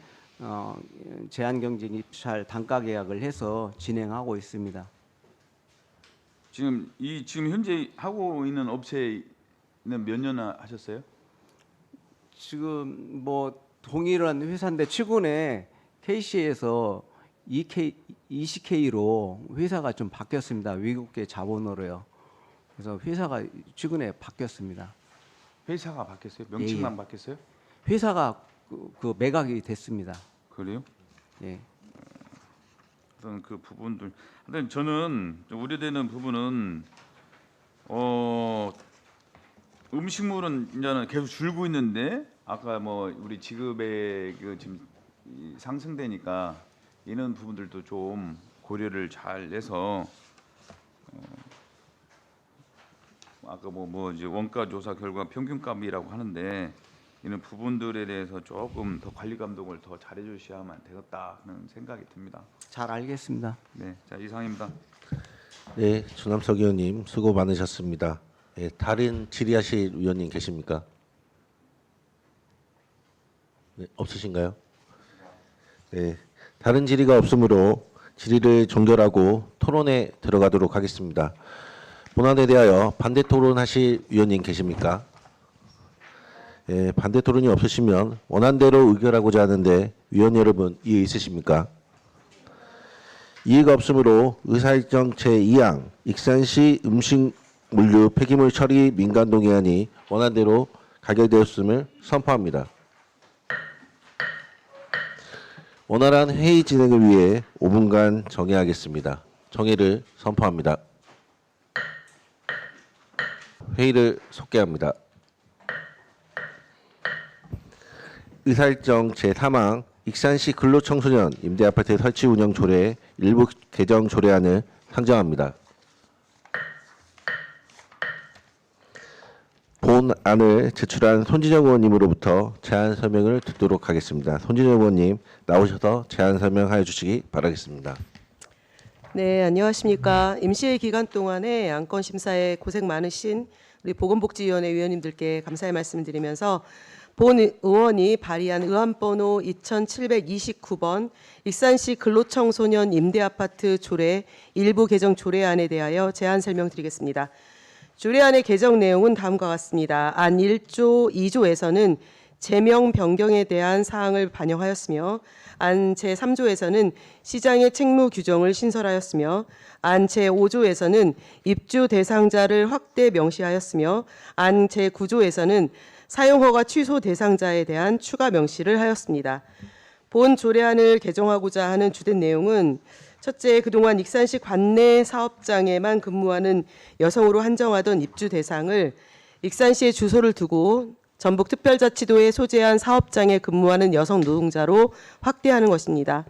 제한 경쟁 입찰 단가 계약을 해서 진행하고 있습니다. 지금 현재 하고 있는 업체는 몇 년 하셨어요? 지금 뭐 동일한 회사인데 최근에 KC에서 ECK로 회사가 좀 바뀌었습니다. 외국계 자본으로요. 그래서 회사가 최근에 바뀌었습니다. 회사가 바뀌었어요? 명칭만 예, 예. 바뀌었어요? 회사가 그 매각이 됐습니다. 그래요? 예. 어떤 그 부분들. 근데 저는 좀 우려되는 부분은 음식물은 이제는 계속 줄고 있는데 아까 뭐 우리 지급의 그 지금 상승되니까 이런 부분들도 좀 고려를 잘 해서 아까 뭐 이제 원가 조사 결과 평균값이라고 하는데 이런 부분들에 대해서 조금 더 관리 감독을 더 잘해 주셔야만 되겠다 하는 생각이 듭니다. 잘 알겠습니다. 네, 자 이상입니다. 네, 주남석 의원님 수고 많으셨습니다. 예, 다른 질의하실 의원님 계십니까? 네, 없으신가요? 네, 다른 질의가 없으므로 질의를 종결하고 토론에 들어가도록 하겠습니다. 본안에 대하여 반대 토론하실 의원님 계십니까? 예, 반대 토론이 없으시면 원안대로 의결하고자 하는데 위원 여러분 이해 있으십니까? 이해가 없으므로 의사일정 제2항 익산시 음식물류 폐기물 처리 민간동의안이 원안대로 가결되었음을 선포합니다. 원활한 회의 진행을 위해 5분간 정회하겠습니다. 정회를 선포합니다. 회의를 속개합니다. 의사일정 제3항 익산시 근로청소년 임대아파트 설치 운영 조례 일부 개정 조례안을 상정합니다. 본안을 제출한 손진영 의원님으로부터 제안 설명을 듣도록 하겠습니다. 손진영 의원님 나오셔서 제안 설명하여 주시기 바라겠습니다. 네, 안녕하십니까. 임시회 기간 동안에 안건 심사에 고생 많으신 우리 보건복지위원회 위원님들께 감사의 말씀을 드리면서 본 의원이 발의한 의안번호 2729번 익산시 근로청소년 임대아파트 조례 일부 개정 조례안에 대하여 제안 설명드리겠습니다. 조례안의 개정 내용은 다음과 같습니다. 안 1조 2조에서는 제명 변경에 대한 사항을 반영하였으며 안 제3조에서는 시장의 책무 규정을 신설하였으며 안 제5조에서는 입주 대상자를 확대 명시하였으며 안 제9조에서는 사용허가 취소 대상자에 대한 추가 명시를 하였습니다. 본 조례안을 개정하고자 하는 주된 내용은 첫째, 그동안 익산시 관내 사업장에만 근무하는 여성으로 한정하던 입주 대상을 익산시에 주소를 두고 전북특별자치도에 소재한 사업장에 근무하는 여성 노동자로 확대하는 것입니다.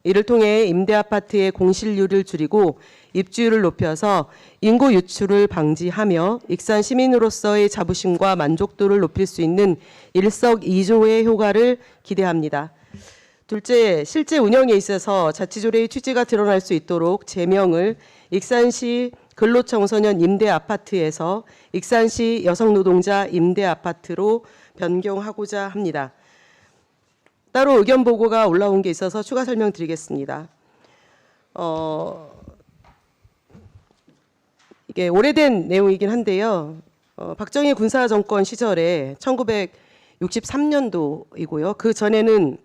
이를 통해 임대아파트의 공실률을 줄이고 입주율을 높여서 인구 유출을 방지하며 익산 시민으로서의 자부심과 만족도를 높일 수 있는 일석이조의 효과를 기대합니다. 둘째, 실제 운영에 있어서 자치조례의 취지가 드러날 수 있도록 제명을 익산시 근로청소년 임대아파트에서 익산시 여성노동자 임대아파트로 변경하고자 합니다. 따로 의견 보고가 올라온 게 있어서 추가 설명드리겠습니다. 이게 오래된 내용이긴 한데요. 박정희 군사정권 시절에 1963년도이고요. 그 전에는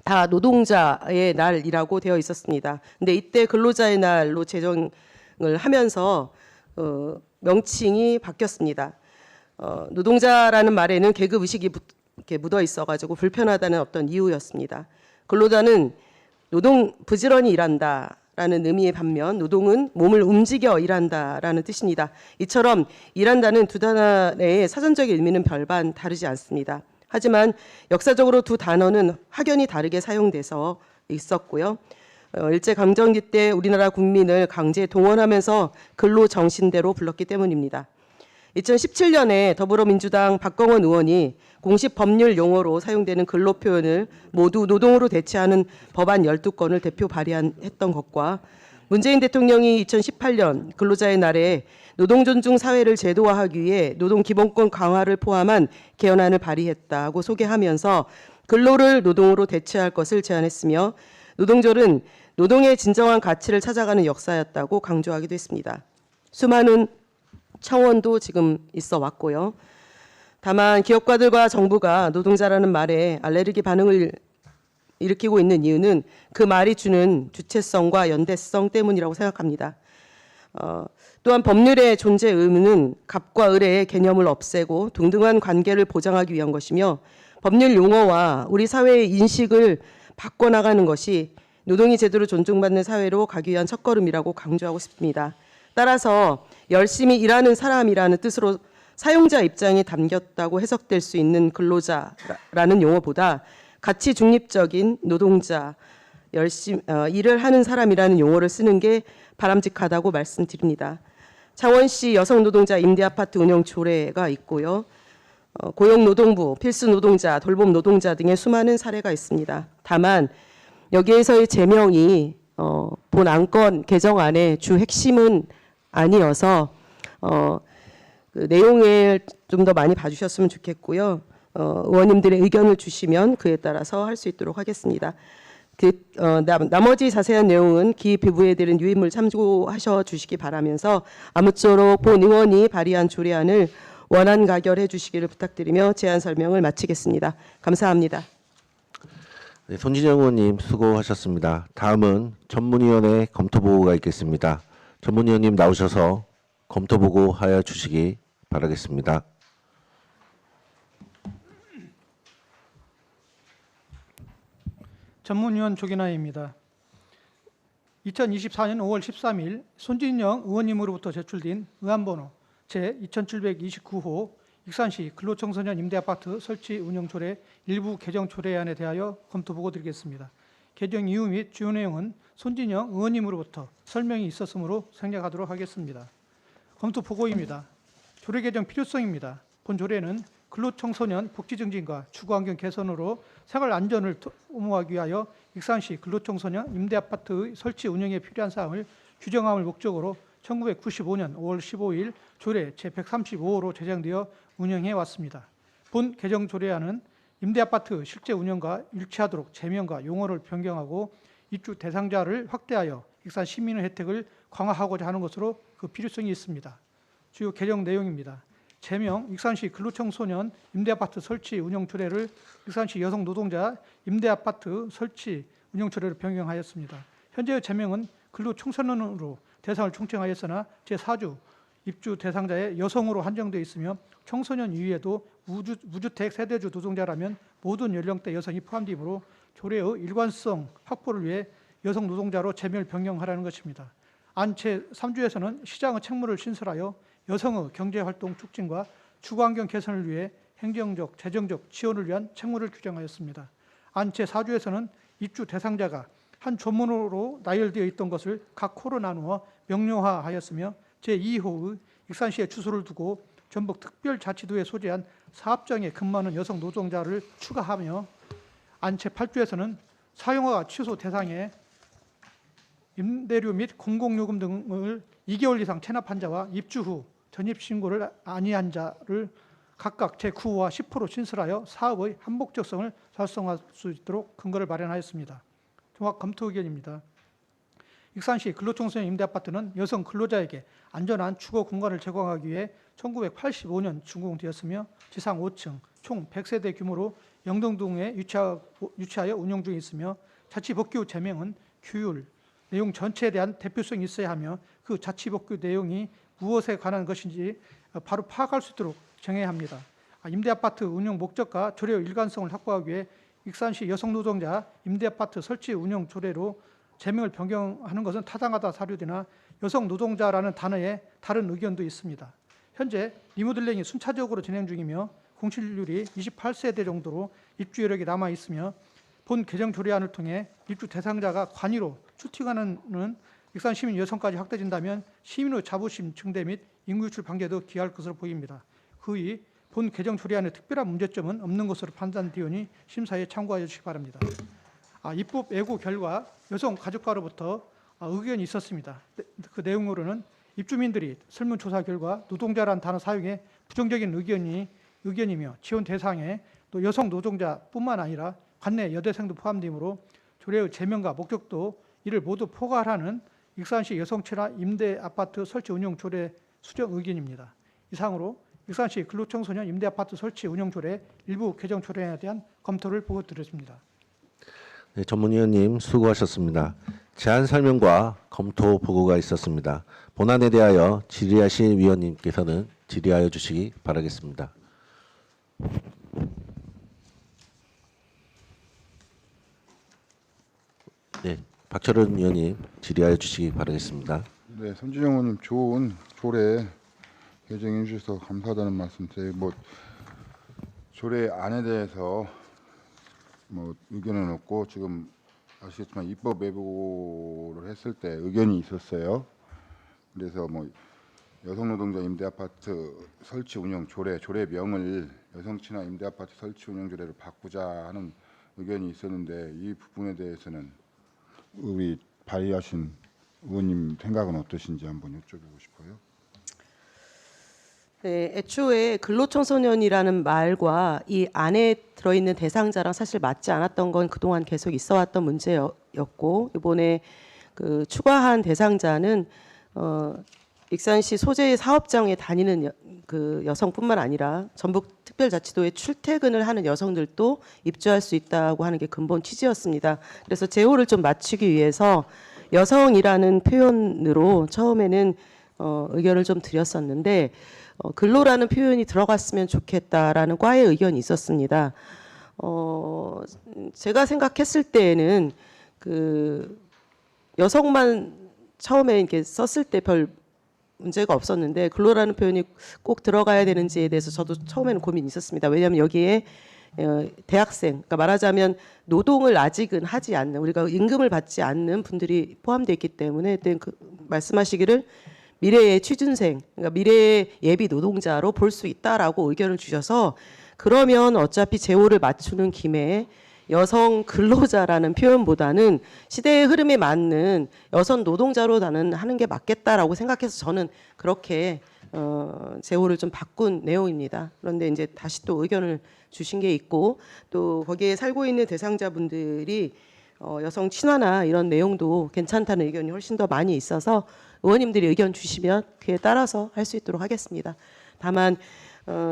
다 노동자의 날이라고 되어 있었습니다. 근데 이때 근로자의 날로 제정을 하면서 명칭이 바뀌었습니다. 노동자라는 말에는 계급 의식이 이렇게 묻어 있어가지고 불편하다는 어떤 이유였습니다. 근로자는 부지런히 일한다라는 의미의 반면 노동은 몸을 움직여 일한다라는 뜻입니다. 이처럼 일한다는 두 단어의 사전적 의미는 별반 다르지 않습니다. 하지만 역사적으로 두 단어는 확연히 다르게 사용돼서 있었고요. 일제강점기 때 우리나라 국민을 강제 동원하면서 근로정신대로 불렀기 때문입니다. 2017년에 더불어민주당 박광원 의원이 공식 법률 용어로 사용되는 근로 표현을 모두 노동으로 대체하는 법안 12건을 대표 발의했던 것과 문재인 대통령이 2018년 근로자의 날에 노동존중 사회를 제도화하기 위해 노동기본권 강화를 포함한 개헌안을 발의했다고 소개하면서 근로를 노동으로 대체할 것을 제안했으며 노동절은 노동의 진정한 가치를 찾아가는 역사였다고 강조하기도 했습니다. 수많은 청원도 지금 있어 왔고요. 다만 기업가들과 정부가 노동자라는 말에 알레르기 반응을 일으키고 있는 이유는 그 말이 주는 주체성과 연대성 때문이라고 생각합니다. 또한 법률의 존재 의무는 갑과 을의 개념을 없애고 동등한 관계를 보장하기 위한 것이며 법률 용어와 우리 사회의 인식을 바꿔나가는 것이 노동이 제대로 존중받는 사회로 가기 위한 첫걸음이라고 강조하고 싶습니다. 따라서 열심히 일하는 사람이라는 뜻으로 사용자 입장이 담겼다고 해석될 수 있는 근로자라는 용어보다 가치 중립적인 노동자, 열심히 일을 하는 사람이라는 용어를 쓰는 게 바람직하다고 말씀드립니다. 창원시 여성노동자 임대아파트 운영 조례가 있고요. 고용노동부, 필수노동자, 돌봄노동자 등의 수많은 사례가 있습니다. 다만 여기에서의 제명이 본 안건 개정안의 주 핵심은 아니어서 그 내용을 좀 더 많이 봐주셨으면 좋겠고요. 의원님들의 의견을 주시면 그에 따라서 할 수 있도록 하겠습니다. 나머지 자세한 내용은 기부에 대한 유인물 참고하셔 주시기 바라면서 아무쪼록 본 의원이 발의한 조례안을 원안 가결해 주시기를 부탁드리며 제안 설명을 마치겠습니다. 감사합니다. 네, 손진영 의원님 수고하셨습니다. 다음은 전문위원회 검토보고가 있겠습니다. 전문위원님 나오셔서 검토보고 하여 주시기 바라겠습니다. 전문위원 조기나입니다. 2024년 5월 13일 손진영 의원님으로부터 제출된 의안번호 제2729호 익산시 근로청소년 임대아파트 설치 운영 조례 일부 개정 조례안에 대하여 검토 보고 드리겠습니다. 개정 이유 및 주요 내용은 손진영 의원님으로부터 설명이 있었으므로 생략하도록 하겠습니다. 검토 보고입니다. 조례 개정 필요성입니다. 본 조례는 근로청소년 복지 증진과 주거환경 개선으로 생활 안전을 도모하기 위하여 익산시 근로청소년 임대아파트의 설치 운영에 필요한 사항을 규정함을 목적으로 1995년 5월 15일 조례 제135호로 제정되어 운영해 왔습니다. 본 개정 조례안은 임대아파트 실제 운영과 일치하도록 제명과 용어를 변경하고 입주 대상자를 확대하여 익산 시민의 혜택을 강화하고자 하는 것으로 그 필요성이 있습니다. 주요 개정 내용입니다. 제명 익산시 근로청소년 임대아파트 설치 운영 조례를 익산시 여성노동자 임대아파트 설치 운영 조례로 변경하였습니다. 현재의 제명은 근로청소년으로 대상을 총칭하였으나 제4주 입주 대상자의 여성으로 한정되어 있으며 청소년 이외에도 무주택 세대주 노동자라면 모든 연령대 여성이 포함되므로 조례의 일관성 확보를 위해 여성 노동자로 제명을 변경하라는 것입니다. 안 제3주에서는 시장의 책무를 신설하여 여성의 경제활동 촉진과 주거환경 개선을 위해 행정적, 재정적 지원을 위한 책무를 규정하였습니다. 안 제4주에서는 입주 대상자가 한 조문으로 나열되어 있던 것을 각 호로 나누어 명료화하였으며 제2호의 익산시에 주소를 두고 전북특별자치도에 소재한 사업장에 근무하는 여성 노동자를 추가하며 안 제8주에서는 사용허가 취소 대상에 임대료 및 공공요금 등을 2개월 이상 체납한 자와 입주 후 전입신고를 아니한 자를 각각 제9호와 10호로 신설하여 사업의 한목적성을 달성할 수 있도록 근거를 마련하였습니다. 종합 검토 의견입니다. 익산시 근로청소년 임대아파트는 여성 근로자에게 안전한 주거 공간을 제공하기 위해 1985년 준공되었으며 지상 5층 총 100세대 규모로 영등동에 유치하여 운영 중에 있으며 자치복귀 제명은 규율, 내용 전체에 대한 대표성이 있어야 하며 그 자치복귀 내용이 무엇에 관한 것인지 바로 파악할 수 있도록 정해야 합니다. 임대아파트 운영 목적과 조례 일관성을 확보하기 위해 익산시 여성노동자 임대아파트 설치 운영 조례로 제명을 변경하는 것은 타당하다 사료되나 여성노동자라는 단어에 다른 의견도 있습니다. 현재 리모델링이 순차적으로 진행 중이며 공실률이 28세대 정도로 입주 여력이 남아 있으며 본 개정 조례안을 통해 입주 대상자가 관이로 추팅하는 익산 시민 여성까지 확대된다면 시민의 자부심 증대 및 인구 유출 방지에도 기여할 것으로 보입니다. 그의 본 개정 조례안에 특별한 문제점은 없는 것으로 판단되오니 심사에 참고하여 주시기 바랍니다. 입법 예고 결과 여성 가족과로부터 의견이 있었습니다. 그 내용으로는 입주민들이 설문조사 결과 노동자라는 단어 사용에 부정적인 의견이며 지원 대상에 또 여성 노동자뿐만 아니라 관내 여대생도 포함되므로 조례의 제명과 목적도 이를 모두 포괄하는 익산시 여성친화 임대 아파트 설치 운영 조례 수정 의견입니다. 이상으로 익산시 근로청소년 임대 아파트 설치 운영 조례 일부 개정 조례에 대한 검토를 보고드렸습니다. 네, 전문위원님 수고하셨습니다. 제안 설명과 검토 보고가 있었습니다. 본안에 대하여 질의하실 위원님께서는 질의하여 주시기 바라겠습니다. 네, 박철원 위원님 질의하여 주시기 바라겠습니다. 네, 손진영 의원님 좋은 조례 개정해 주셔서 감사하다는 말씀 드려요. 조례 안에 대해서 의견은 없고 지금 아시겠지만 입법 예고를 했을 때 의견이 있었어요. 그래서 여성노동자 임대아파트 설치 운영 조례명을 여성친화 임대아파트 설치 운영 조례로 바꾸자 하는 의견이 있었는데 이 부분에 대해서는 우리 발의하신 의원님 생각은 어떠신지 한번 여쭤보고 싶어요. 네, 애초에 근로청소년이라는 말과 이 안에 들어있는 대상자랑 사실 맞지 않았던 건 그동안 계속 있어왔던 문제였고 이번에 그 추가한 대상자는 익산시 소재의 사업장에 다니는 그 여성뿐만 아니라 전북특별자치도에 출퇴근을 하는 여성들도 입주할 수 있다고 하는 게 근본 취지였습니다. 그래서 제호를 좀 맞추기 위해서 여성이라는 표현으로 처음에는 의견을 좀 드렸었는데 근로라는 표현이 들어갔으면 좋겠다라는 과의 의견이 있었습니다. 제가 생각했을 때에는 그 여성만 처음에 이렇게 썼을 때 별 문제가 없었는데 근로라는 표현이 꼭 들어가야 되는지에 대해서 저도 처음에는 고민이 있었습니다. 왜냐하면 여기에 대학생, 그러니까 말하자면 노동을 아직은 하지 않는 우리가 임금을 받지 않는 분들이 포함되어 있기 때문에 말씀하시기를 미래의 취준생, 그러니까 미래의 예비 노동자로 볼 수 있다라고 의견을 주셔서 그러면 어차피 제호를 맞추는 김에 여성 근로자라는 표현보다는 시대의 흐름에 맞는 여성 노동자로 나는 하는 게 맞겠다라고 생각해서 저는 그렇게 제호를 좀 바꾼 내용입니다. 그런데 이제 다시 또 의견을 주신 게 있고 또 거기에 살고 있는 대상자분들이 여성 친화나 이런 내용도 괜찮다는 의견이 훨씬 더 많이 있어서 의원님들이 의견 주시면 그에 따라서 할 수 있도록 하겠습니다. 다만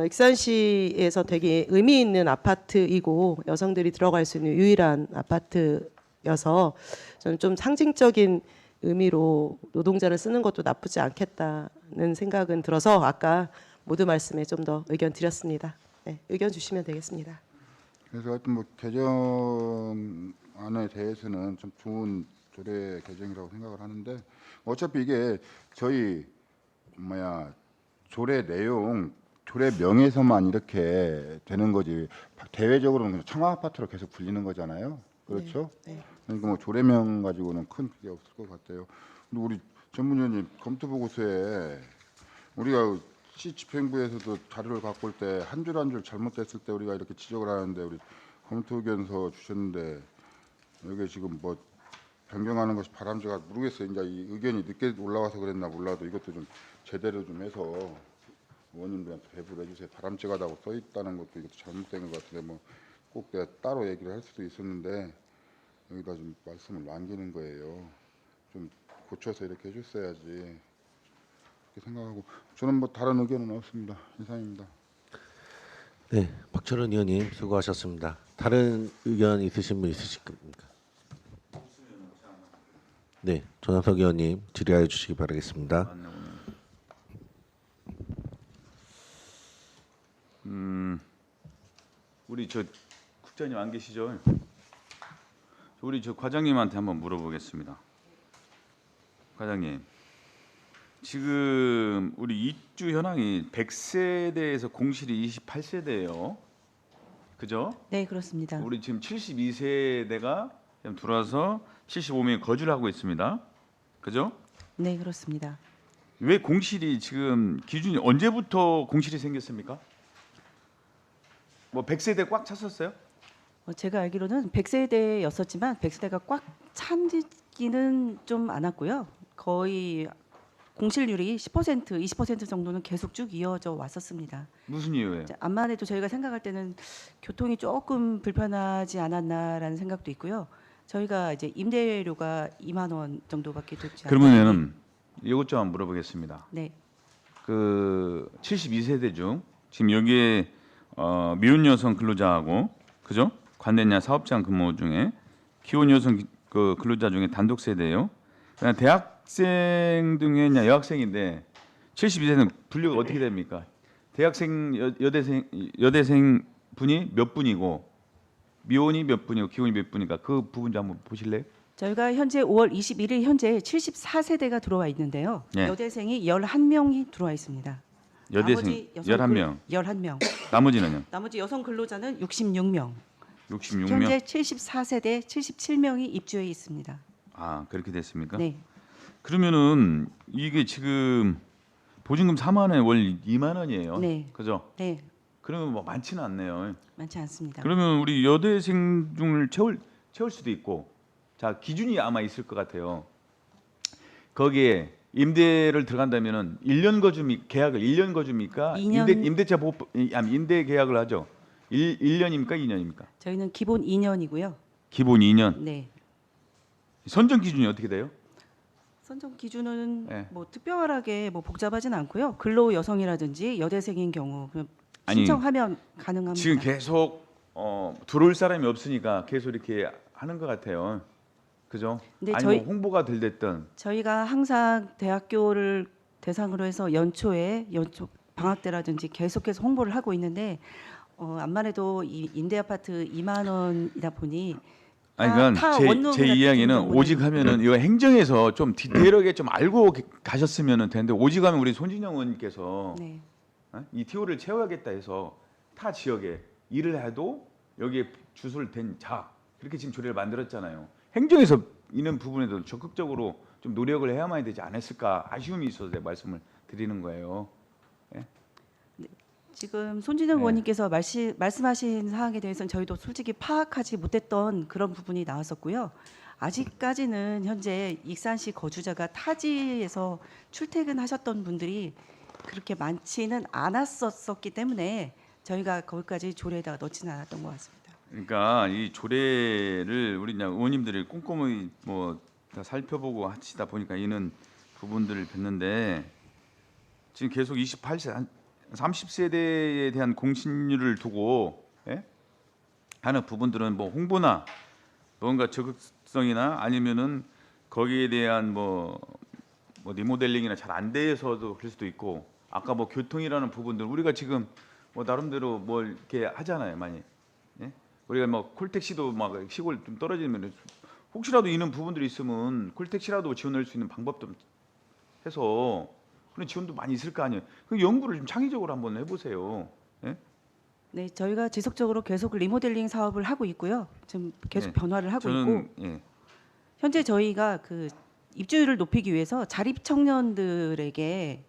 익산시에서 되게 의미 있는 아파트이고 여성들이 들어갈 수 있는 유일한 아파트여서 저는 좀 상징적인 의미로 노동자를 쓰는 것도 나쁘지 않겠다는 생각은 들어서 아까 모두 말씀에 좀 더 의견 드렸습니다. 네, 의견 주시면 되겠습니다. 그래서 하여튼 개정안에 대해서는 좀 좋은 조례 개정이라고 생각을 하는데 어차피 이게 저희 조례 내용 조례명에서만 이렇게 되는 거지 대외적으로는 그냥 청아 아파트로 계속 불리는 거잖아요. 그렇죠? 네. 그러니까 조례명 가지고는 큰 그게 없을 것 같아요. 근데 우리 전문위원님 검토 보고서에 우리가 시 집행부에서도 자료를 갖고 올 때 한 줄 한 줄 잘못됐을 때 우리가 이렇게 지적을 하는데 우리 검토 의견서 주셨는데 여기 지금 변경하는 것이 바람직하 모르겠어요. 이제 이 의견이 늦게 올라와서 그랬나 몰라도 이것도 좀 제대로 좀 해서 의원님들한테 배부를 해주세요. 바람직하다고 써 있다는 것도 이것도 잘못된 것 같은데 꼭 내가 따로 얘기를 할 수도 있었는데 여기다 좀 말씀을 남기는 거예요. 좀 고쳐서 이렇게 해줬어야지 그렇게 생각하고 저는 다른 의견은 없습니다. 이상입니다. 네, 박철원 의원님 수고하셨습니다. 다른 의견 있으신 분 있으실 겁니까? 네, 조남석 의원님 질의하여 주시기 바라겠습니다. 우리 저 국장님 안 계시죠? 우리 저 과장님한테 한번 물어보겠습니다. 과장님, 지금 우리 입주 현황이 100세대에서 공실이 28세대예요. 그죠? 네, 그렇습니다. 우리 지금 72세대가 들어와서 75명이 거주를 하고 있습니다. 그죠? 네, 그렇습니다. 왜 공실이 지금 기준이 언제부터 공실이 생겼습니까? 뭐 100세대 꽉 찼었어요? 제가 알기로는 100세대였었지만 100세대가 꽉 찬지는 좀 않았고요. 거의 공실률이 10%, 20% 정도는 계속 쭉 이어져 왔었습니다. 무슨 이유예요? 암만 해도 저희가 생각할 때는 교통이 조금 불편하지 않았나라는 생각도 있고요. 저희가 이제 임대료가 2만 원 정도밖에 되지 않아요. 그러면은 이것 좀 한번 물어보겠습니다. 네, 그 72세대 중 지금 여기에 미혼 여성 근로자하고 그죠? 관내냐 사업장 근무 중에 기혼 여성 그 근로자 중에 단독 세대예요. 그냥 대학생 등의 여학생인데 72세는 분류가 어떻게 됩니까? 대학생 여대생 분이 몇 분이고 미혼이 몇 분이고 기혼이 몇 분인가 그 부분 좀 한번 보실래요? 저희가 현재 5월 21일 현재 74세대가 들어와 있는데요. 네. 여대생이 11명이 들어와 있습니다. 여대생 나머지 여성 11명. 11명. 나머지는요? 나머지 여성 근로자는 66명. 66명. 현재 74세대 77명이 입주해 있습니다. 아 그렇게 됐습니까? 네. 그러면은 이게 지금 보증금 4만 원에 월 2만 원이에요. 네. 그죠? 네, 그러면 뭐 많지는 않네요. 많지 않습니다. 그러면 우리 여대생 중을 채울 수도 있고, 자 기준이 아마 있을 것 같아요. 거기에 임대를 들어간다면은 1년 거주미 계약을 1년 거주입니까? 2년. 임대차 보호법 임대 계약을 하죠. 1년입니까? 2년입니까? 저희는 기본 2년이고요. 기본 2년. 네. 선정 기준이 어떻게 돼요? 선정 기준은 네. 뭐 특별하게 뭐 복잡하진 않고요. 근로 여성이라든지 여대생인 경우 그냥 아니, 신청하면 가능합니다. 지금 계속 들어올 사람이 없으니까 계속 이렇게 하는 것 같아요. 그죠? 네, 아니 저희- 뭐 홍보가 될 됐든 저희가 항상 대학교를 대상으로 해서 연초 방학 때라든지 계속해서 홍보를 하고 있는데 암만 해도 이 임대 아파트 2만 원이다 보니 아니 다 그건 원룸 제 같은 이야기는 경우는- 오직 하면은 이거 행정에서 좀 디테일하게 좀 알고 가셨으면 되는데 오직 하면 우리 손진영 의원님께서 네. 이 TO를 채워야겠다 해서 타 지역에 일을 해도 여기에 주소를 댄 자 그렇게 지금 조례를 만들었잖아요. 행정에서 이런 부분에도 적극적으로 좀 노력을 해야만 되지 않았을까 아쉬움이 있어서 제가 말씀을 드리는 거예요. 지금 손진영 네. 의원님께서 말씀하신 사항에 대해서는 저희도 솔직히 파악하지 못했던 그런 부분이 나왔었고요. 아직까지는 현재 익산시 거주자가 타지에서 출퇴근하셨던 분들이 그렇게 많지는 않았었기 때문에 저희가 거기까지 조례에다가 넣지는 않았던 것 같습니다. 그러니까 이 조례를 우리 그냥 의원님들이 꼼꼼히 뭐 다 살펴보고 하시다 보니까 이는 부분들을 뵀는데 지금 계속 28세 30세대에 대한 공신률을 두고 하는 부분들은 뭐 홍보나 뭔가 적극성이나 아니면은 거기에 대한 뭐 리모델링이나 잘 안 돼서도 그럴 수도 있고 아까 뭐 교통이라는 부분들 우리가 지금 뭐 나름대로 뭘 이렇게 하잖아요 많이 우리가 뭐 콜택시도 막 시골 좀 떨어지면 혹시라도 있는 부분들이 있으면 콜택시라도 지원할 수 있는 방법 좀 해서 그런 지원도 많이 있을 거 아니에요. 그 연구를 좀 창의적으로 한번 해보세요. 네, 저희가 지속적으로 계속 리모델링 사업을 하고 있고요. 지금 계속 네, 변화를 하고 있고 저는 현재 저희가 그 입주율을 높이기 위해서 자립 청년들에게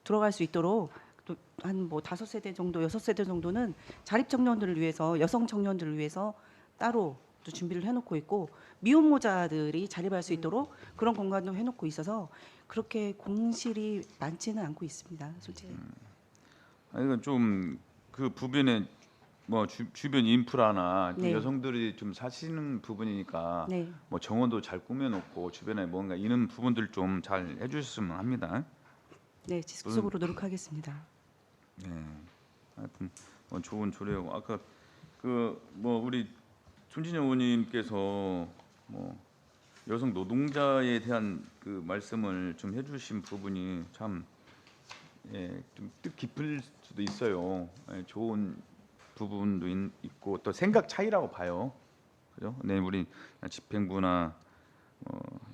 들어갈 수 있도록 한 뭐 5세대 정도, 6세대 정도는 자립 청년들을 위해서 여성 청년들을 위해서 따로 또 준비를 해놓고 있고 미혼모자들이 자립할 수 있도록 그런 공간도 해놓고 있어서 그렇게 공실이 많지는 않고 있습니다, 솔직히. 이건 좀 그 부변에 뭐 주변 인프라나 좀 네. 여성들이 좀 사시는 부분이니까 네, 뭐 정원도 잘 꾸며놓고 주변에 뭔가 이런 부분들 좀 잘 해주셨으면 합니다. 네, 지속적으로 노력하겠습니다. 네, 하여튼 좋은 조례고 아까 그 뭐 우리 손진영 의원님께서 뭐 여성 노동자에 대한 그 말씀을 좀 해주신 부분이 참 좀 뜻깊을 수도 있어요. 좋은 부분도 있고 또 생각 차이라고 봐요. 그죠? 네, 우리 집행부나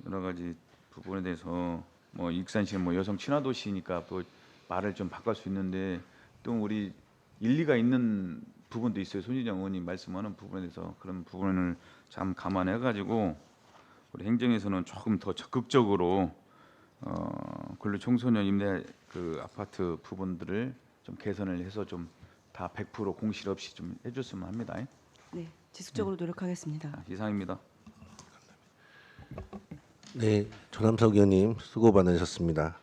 여러 가지 부분에 대해서 뭐 익산시는 뭐 여성 친화 도시니까 또 말을 좀 바꿀 수 있는데 또 우리 일리가 있는 부분도 있어요. 손희정 의원님 말씀하는 부분에 대해서 그런 부분을 참 감안해 가지고 우리 행정에서는 조금 더 적극적으로 근로 청소년 임대 그 아파트 부분들을 좀 개선을 해서 좀 다 100% 공실 없이 좀 해줬으면 합니다. 네, 지속적으로 노력하겠습니다. 이상입니다. 네, 조남석 의원님 수고 많으셨습니다.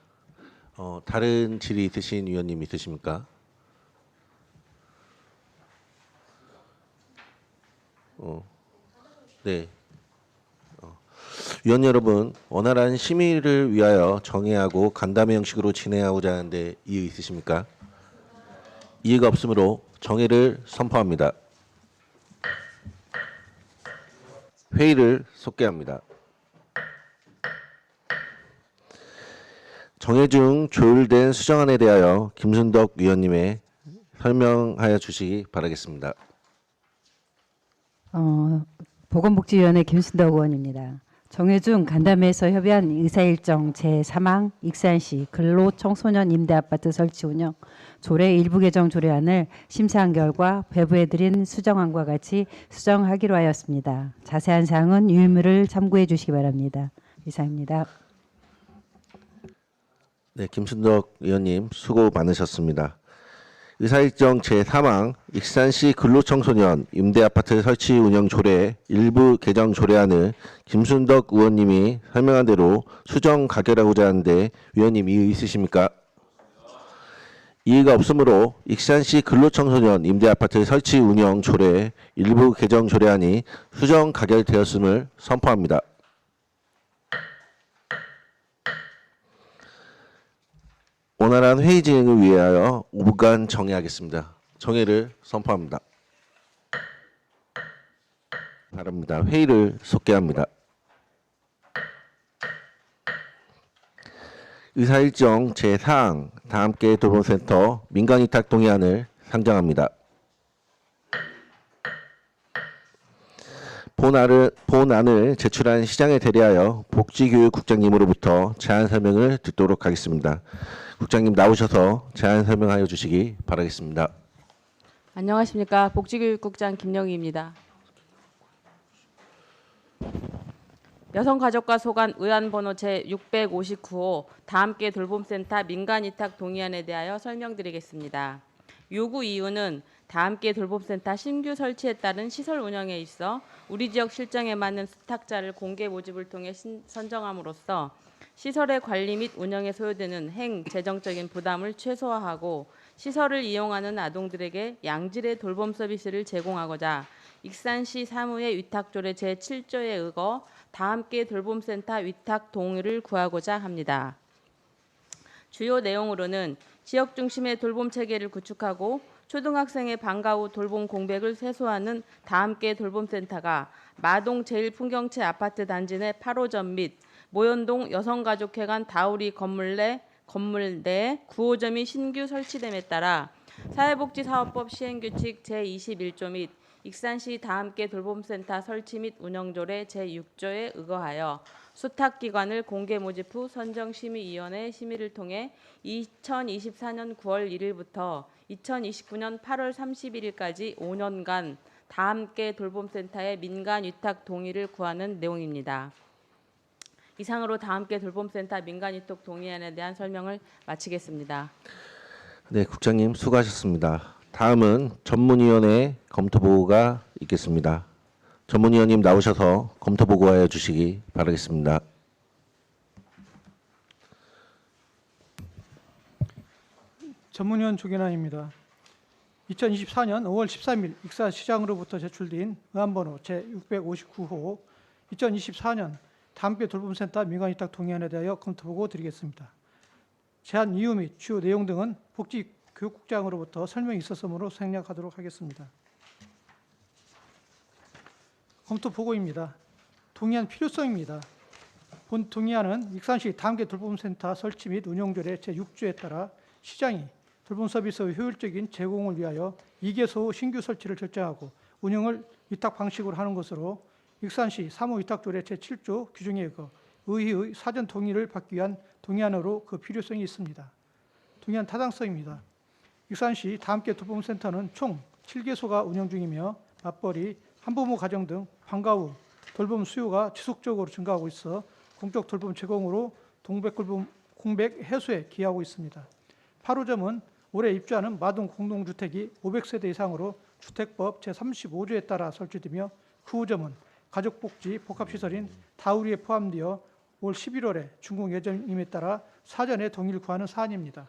다른 질의 있으신 위원님 있으십니까? 네. 위원 여러분, 원활한 심의를 위하여 정회하고 간담회 형식으로 진행하고자 하는데 이의 있으십니까? 이의가 없으므로 정회를 선포합니다. 회의를 속개합니다. 정회 중 조율된 수정안에 대하여 김순덕 위원님의 설명하여 주시기 바라겠습니다. 보건복지위원회 김순덕 의원입니다. 정회 중 간담회에서 협의한 의사일정 제3항 익산시 근로청소년 임대아파트 설치 운영 조례 일부 개정 조례안을 심사한 결과 배부해드린 수정안과 같이 수정하기로 하였습니다. 자세한 사항은 유의물을 참고해 주시기 바랍니다. 이상입니다. 네, 김순덕 의원님 수고 많으셨습니다. 의사일정 제3항 익산시 근로청소년 임대아파트 설치 운영 조례 일부 개정 조례안을 김순덕 의원님이 설명한 대로 수정 가결하고자 하는데 위원님 이의 있으십니까? 이의가 없으므로 익산시 근로청소년 임대아파트 설치 운영 조례 일부 개정 조례안이 수정 가결되었음을 선포합니다. 원활한 회의 진행을 위하여 5분간 정회하겠습니다. 정회를 선포합니다. 바랍니다. 회의를 속개합니다. 의사일정 제4항 다함께 돌봄센터 민간위탁 동의안을 상정합니다. 본안을 제출한 시장에 대리하여 복지교육국장님으로부터 제안 설명을 듣도록 하겠습니다. 국장님 나오셔서 제안 설명하여 주시기 바라겠습니다. 안녕하십니까. 복지교육국장 김영희입니다. 여성가족과 소관 의안번호 제659호 다함께 돌봄센터 민간위탁 동의안에 대하여 설명드리겠습니다. 요구 이유는 다함께 돌봄센터 신규 설치에 따른 시설 운영에 있어 우리 지역 실정에 맞는 수탁자를 공개 모집을 통해 선정함으로써 시설의 관리 및 운영에 소요되는 재정적인 부담을 최소화하고 시설을 이용하는 아동들에게 양질의 돌봄 서비스를 제공하고자 익산시 사무의 위탁조례 제7조에 의거 다함께 돌봄센터 위탁 동의를 구하고자 합니다. 주요 내용으로는 지역 중심의 돌봄 체계를 구축하고 초등학생의 방과 후 돌봄 공백을 해소하는 다함께 돌봄센터가 마동 제1풍경채 아파트 단지 내 8호점 및 모현동 여성가족회관 다우리 건물 내 9호점이 신규 설치됨에 따라 사회복지사업법 시행규칙 제21조 및 익산시 다함께 돌봄센터 설치 및 운영조례 제6조에 의거하여 수탁기관을 공개 모집 후 선정심의위원회 심의를 통해 2024년 9월 1일부터 2029년 8월 31일까지 5년간 다함께 돌봄센터의 민간 위탁 동의를 구하는 내용입니다. 이상으로 다함께 돌봄센터 민간 위탁 동의안에 대한 설명을 마치겠습니다. 네, 국장님 수고하셨습니다. 다음은 전문위원회 검토보고가 있겠습니다. 전문위원님 나오셔서 검토보고하여 주시기 바라겠습니다. 전문위원 조계난입니다. 2024년 5월 13일 익산시장으로부터 제출된 의안번호 제659호 2024년 다함께 돌봄센터 민간위탁 동의안에 대하여 검토보고 드리겠습니다. 제안 이유 및 주요 내용 등은 복지교육국장으로부터 설명이 있었으므로 생략하도록 하겠습니다. 검토보고입니다. 동의안 필요성입니다. 본 동의안은 익산시 다함께 돌봄센터 설치 및 운영조례 제6조에 따라 시장이 돌봄 서비스의 효율적인 제공을 위하여 2개소 신규 설치를 결정하고 운영을 위탁 방식으로 하는 것으로 익산시 사무위탁조례 제7조 규정에 의거 의회의 사전 동의를 받기 위한 동의안으로 그 필요성이 있습니다. 동의안 타당성입니다. 익산시 다함께 돌봄센터는 총 7개소가 운영 중이며 맞벌이, 한부모 가정 등 방과 후 돌봄 수요가 지속적으로 증가하고 있어 공적 돌봄 제공으로 공백 해소에 기여하고 있습니다. 8호점은 올해 입주하는 마동 공동주택이 500세대 이상으로 주택법 제35조에 따라 설치되며 9호점은 가족복지 복합시설인 다우리에 포함되어 올 11월에 준공 예정임에 따라 사전에 동의를 구하는 사안입니다.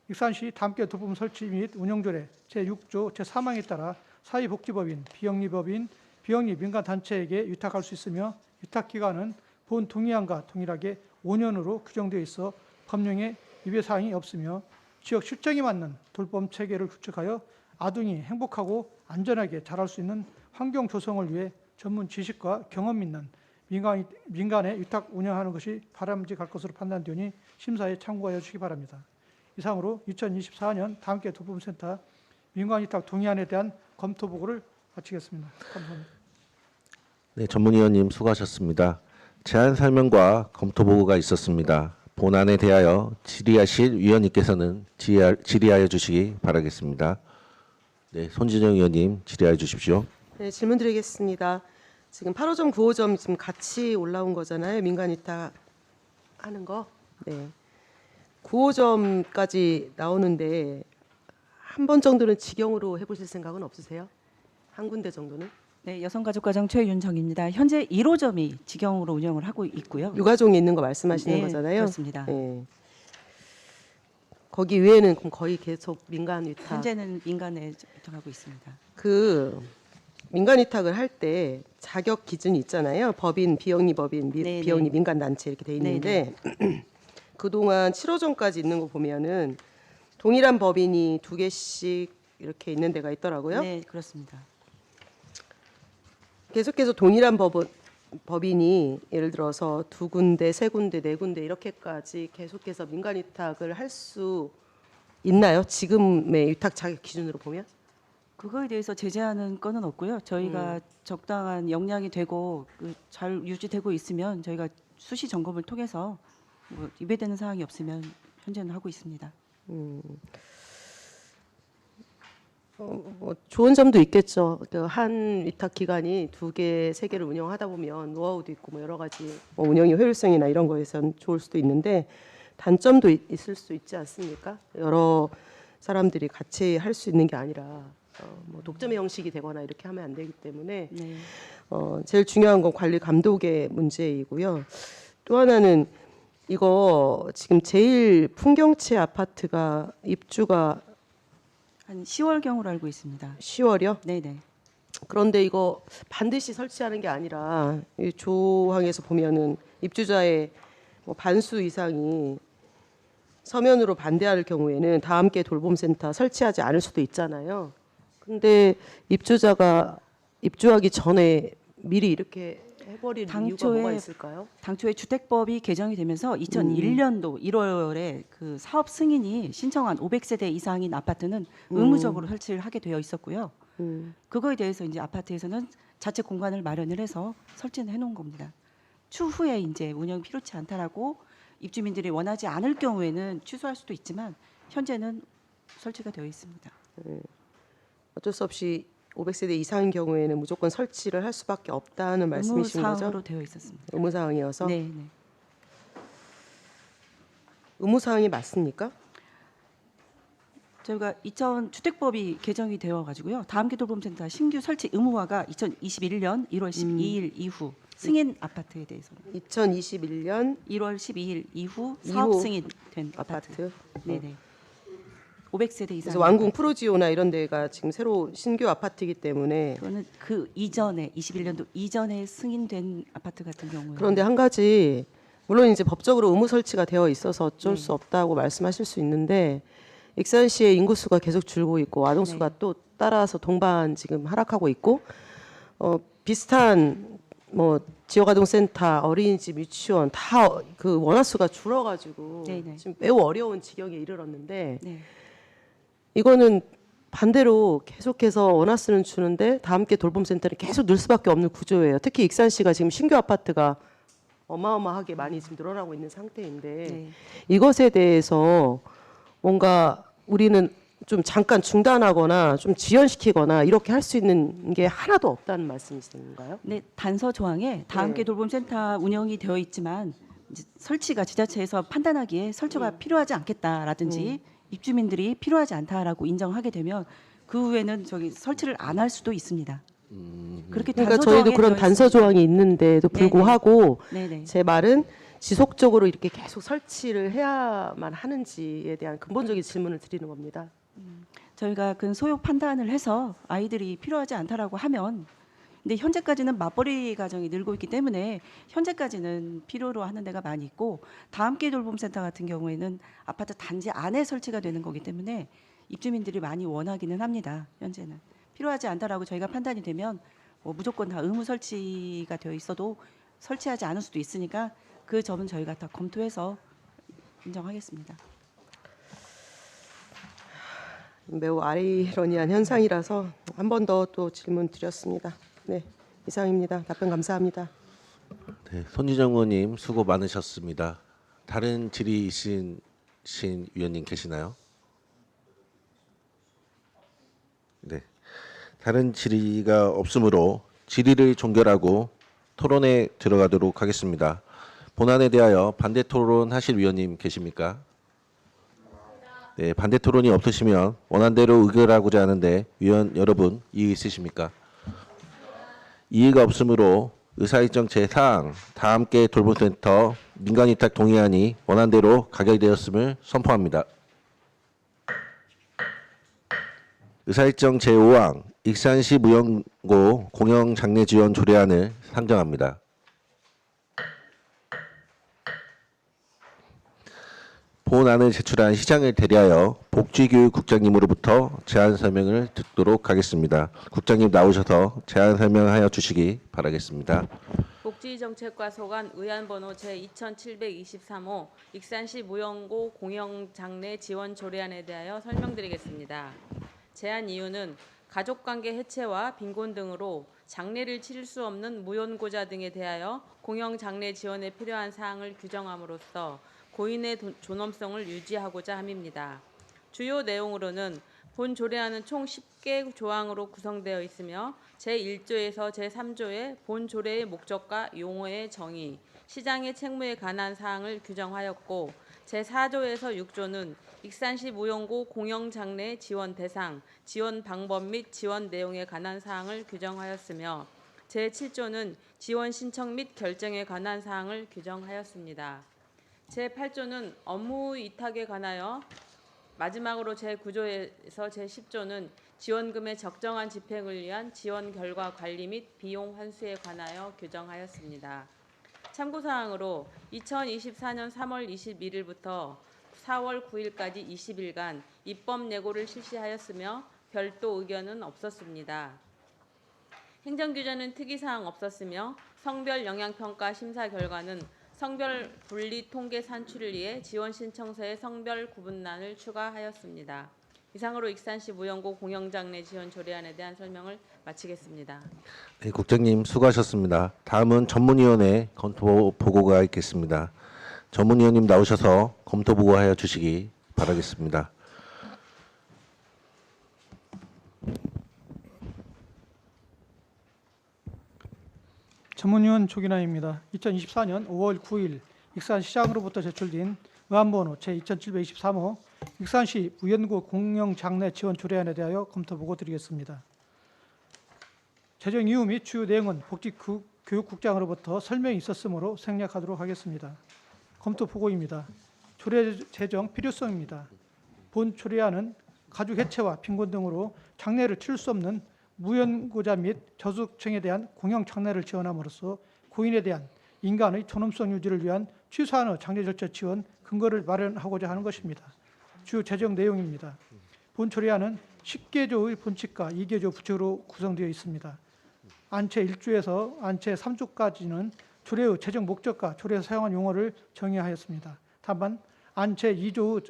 익산시 다함께 돌봄 설치 및 운영조례 제6조 제3항에 따라 사회복지법인, 비영리법인, 비영리 민간단체에게 위탁할 수 있으며 위탁기간은 본 동의안과 동일하게 5년으로 규정되어 있어 법령에 위배사항이 없으며 지역 실정에 맞는 돌봄 체계를 구축하여 아동이 행복하고 안전하게 자랄 수 있는 환경 조성을 위해 전문 지식과 경험 있는 민간에 위탁 운영하는 것이 바람직할 것으로 판단되니 심사에 참고하여 주시기 바랍니다. 이상으로 2024년 다함께 돌봄센터 민간 위탁 동의안에 대한 검토 보고를 마치겠습니다. 감사합니다. 네, 전문위원님 수고하셨습니다. 제안 설명과 검토 보고가 있었습니다. 본안에 대하여 질의하실 위원님께서는 질의하여 주시기 바라겠습니다. 네, 손진영 위원님 질의하여 주십시오. 네, 질문 드리겠습니다. 지금 8호점, 9호점 지금 같이 올라온 거잖아요. 민간 위탁 하는 거. 네. 9호점까지 나오는데 한 번 정도는 직영으로 해보실 생각은 없으세요? 한 군데 정도는? 네, 여성가족과정 최윤정입니다. 현재 1호점이 직영으로 운영을 하고 있고요. 유가종에 있는 거 말씀하시는 네, 거잖아요. 그렇습니다. 네. 거기 외에는 그럼 거의 계속 민간 위탁. 현재는 민간에 위탁하고 있습니다. 그 민간 위탁을 할 때 자격 기준이 있잖아요. 법인, 비영리 법인, 네네. 비영리 민간 단체 이렇게 돼 있는데 그동안 7호점까지 있는 거 보면은 동일한 법인이 2개씩 이렇게 있는 데가 있더라고요. 네, 그렇습니다. 계속해서 동일한 법인이 예를 들어서 2군데, 3군데, 4군데 이렇게까지 계속해서 민간 위탁을 할 수 있나요? 지금의 위탁 자격 기준으로 보면? 그거에 대해서 제재하는 건은 없고요. 저희가 적당한 역량이 되고 잘 유지되고 있으면 저희가 수시 점검을 통해서 뭐 위배되는 사항이 없으면 현재는 하고 있습니다. 뭐 좋은 점도 있겠죠. 그 한 위탁 기관이 2개, 3개를 운영하다 보면 노하우도 있고 뭐 여러 가지 뭐 운영의 효율성이나 이런 거에선 좋을 수도 있는데 단점도 있을 수 있지 않습니까? 여러 사람들이 같이 할 수 있는 게 아니라 뭐 독점의 형식이 되거나 이렇게 하면 안 되기 때문에 네. 제일 중요한 건 관리 감독의 문제이고요. 또 하나는 이거 지금 제일 풍경채 아파트가 입주가 한 10월경으로 알고 있습니다. 10월이요? 네네. 그런데 이거 반드시 설치하는 게 아니라 이 조항에서 보면은 입주자의 뭐 반수 이상이 서면으로 반대할 경우에는 다함께 돌봄센터 설치하지 않을 수도 있잖아요. 근데 입주자가 입주하기 전에 미리 이렇게 해버린 이유가 뭐가 있을까요? 당초에 주택법이 개정이 되면서 2001년도 1월에 그 사업 승인이 신청한 500세대 이상인 아파트는 의무적으로 설치를 하게 되어 있었고요. 그거에 대해서 이제 아파트에서는 자체 공간을 마련을 해서 설치는 해놓은 겁니다. 추후에 이제 운영 필요치 않다라고 입주민들이 원하지 않을 경우에는 취소할 수도 있지만 현재는 설치가 되어 있습니다. 어쩔 수 없이 500세대 이상인 경우에는 무조건 설치를 할 수밖에 없다는 말씀이신 거죠? 의무사항으로 되어 있었습니다. 의무사항이어서? 네, 네. 의무사항이 맞습니까? 저희가 주택법이 개정이 되어 가지고요. 다함께 돌봄센터 신규 설치 의무화가 2021년 1월 12일 이후 승인 아파트에 대해서는 2021년 1월 12일 이후 사업 승인된 아파트. 네네. 500세대 이상. 그래서 왕궁 프로지오나 이런 데가 지금 새로 신규 아파트이기 때문에 그거는 그 이전에 21년도 이전에 승인된 아파트 같은 경우에. 그런데 한 가지 물론 이제 법적으로 의무 설치가 되어 있어서 어쩔 수 없다고 말씀하실 수 있는데 익산시의 인구수가 계속 줄고 있고 아동수가 또 따라서 동반 지금 하락하고 있고 비슷한 뭐 지역아동센터, 어린이집, 유치원 다 그 원화수가 줄어가지고 지금 매우 어려운 지경에 이르렀는데 이거는 반대로 계속해서 원하스는 주는데 다 함께 돌봄센터는 계속 늘 수밖에 없는 구조예요. 특히 익산시가 지금 신규 아파트가 어마어마하게 많이 지금 늘어나고 있는 상태인데 네. 이것에 대해서 뭔가 우리는 좀 잠깐 중단하거나 좀 지연시키거나 이렇게 할 수 있는 게 하나도 없다는 말씀이신가요? 네, 단서 조항에 다 함께 돌봄센터 운영이 되어 있지만 이제 설치가 지자체에서 판단하기에 설치가 필요하지 않겠다라든지 입주민들이 필요하지 않다라고 인정하게 되면 그 후에는 저기 설치를 안 할 수도 있습니다. 그렇게 그러니까 단서 저희도 조항에 그런 되어 단서 있습니다. 조항이 있는데도 네네. 불구하고 네네. 제 말은 지속적으로 이렇게 계속 설치를 해야만 하는지에 대한 근본적인 질문을 드리는 겁니다. 저희가 그 소요 판단을 해서 아이들이 필요하지 않다라고 하면 근데 현재까지는 맞벌이 가정이 늘고 있기 때문에 현재까지는 필요로 하는 데가 많이 있고 다 함께 돌봄센터 같은 경우에는 아파트 단지 안에 설치가 되는 거기 때문에 입주민들이 많이 원하기는 합니다. 현재는 필요하지 않다라고 저희가 판단이 되면 무조건 다 의무 설치가 되어 있어도 설치하지 않을 수도 있으니까 그 점은 저희가 다 검토해서 인정하겠습니다. 매우 아이러니한 현상이라서 한 번 더 또 질문 드렸습니다. 네, 이상입니다. 답변 감사합니다. 네, 손지정 의원님 수고 많으셨습니다. 다른 질의 있으신 위원님 계시나요? 네, 다른 질의가 없으므로 질의를 종결하고 토론에 들어가도록 하겠습니다. 본안에 대하여 반대 토론하실 위원님 계십니까? 네, 반대 토론이 없으시면 원안대로 의결하고자 하는데 위원 여러분 이의 있으십니까? 이의가 없으므로 의사일정 제4항 다 함께 돌봄센터 민간위탁 동의안이 원안대로 가결되었음을 선포합니다. 의사일정 제5항 익산시 무연고 공영장례지원 조례안을 상정합니다. 본안을 제출한 시장을 대리하여 복지교육국장님으로부터 제안 설명을 듣도록 하겠습니다. 국장님 나오셔서 제안 설명하여 주시기 바라겠습니다. 복지정책과 소관 의안번호 제2723호 익산시 무연고 공영장례 지원 조례안에 대하여 설명드리겠습니다. 제안 이유는 가족관계 해체와 빈곤 등으로 장례를 치를 수 없는 무연고자 등에 대하여 공영장례 지원에 필요한 사항을 규정함으로써 고인의 존엄성을 유지하고자 함입니다. 주요 내용으로는 본 조례안은 총 10개 조항으로 구성되어 있으며 제1조에서 제3조에 본 조례의 목적과 용어의 정의, 시장의 책무에 관한 사항을 규정하였고 제4조에서 6조는 익산시 무연고 공영장례 지원 대상, 지원 방법 및 지원 내용에 관한 사항을 규정하였으며 제7조는 지원 신청 및 결정에 관한 사항을 규정하였습니다. 제8조는 업무 위탁에 관하여 마지막으로 제9조에서 제10조는 지원금의 적정한 집행을 위한 지원 결과 관리 및 비용 환수에 관하여 규정하였습니다. 참고사항으로 2024년 3월 21일부터 4월 9일까지 20일간 입법 예고를 실시하였으며 별도 의견은 없었습니다. 행정규제는 특이사항 없었으며 성별 영향평가 심사 결과는 성별 분리 통계 산출을 위해 지원 신청서에 성별 구분란을 추가하였습니다. 이상으로 익산시 무연고 공영장례 지원 조례안에 대한 설명을 마치겠습니다. 네, 국장님 수고하셨습니다. 다음은 전문위원회 검토 보고가 있겠습니다. 전문위원님 나오셔서 검토 보고하여 주시기 바라겠습니다. 전문위원 조기나입니다. 2024년 5월 9일 익산시장으로부터 제출된 의안번호 제2723호 익산시 무연고 공영장례 지원 조례안에 대하여 검토 보고 드리겠습니다. 재정 이유 및 주요 내용은 복지교육국장으로부터 설명이 있었으므로 생략하도록 하겠습니다. 검토 보고입니다. 조례 제정 필요성입니다. 본 조례안은 가족 해체와 빈곤 등으로 장례를 치를 수 없는 무연고자 및 저소득층에 대한 공영장례를 지원함으로써 고인에 대한 인간의 존엄성 유지를 위한 최소한의 장례 절차 지원 근거를 마련하고자 하는 것입니다. 주요 재정 내용입니다. 본 조례안은 10개조의 본칙과 2개조 부칙으로 구성되어 있습니다. 안채 1조에서 안채 3조까지는 조례의 재정 목적과 조례에서 사용한 용어를 정의하였습니다. 다만 안채 2조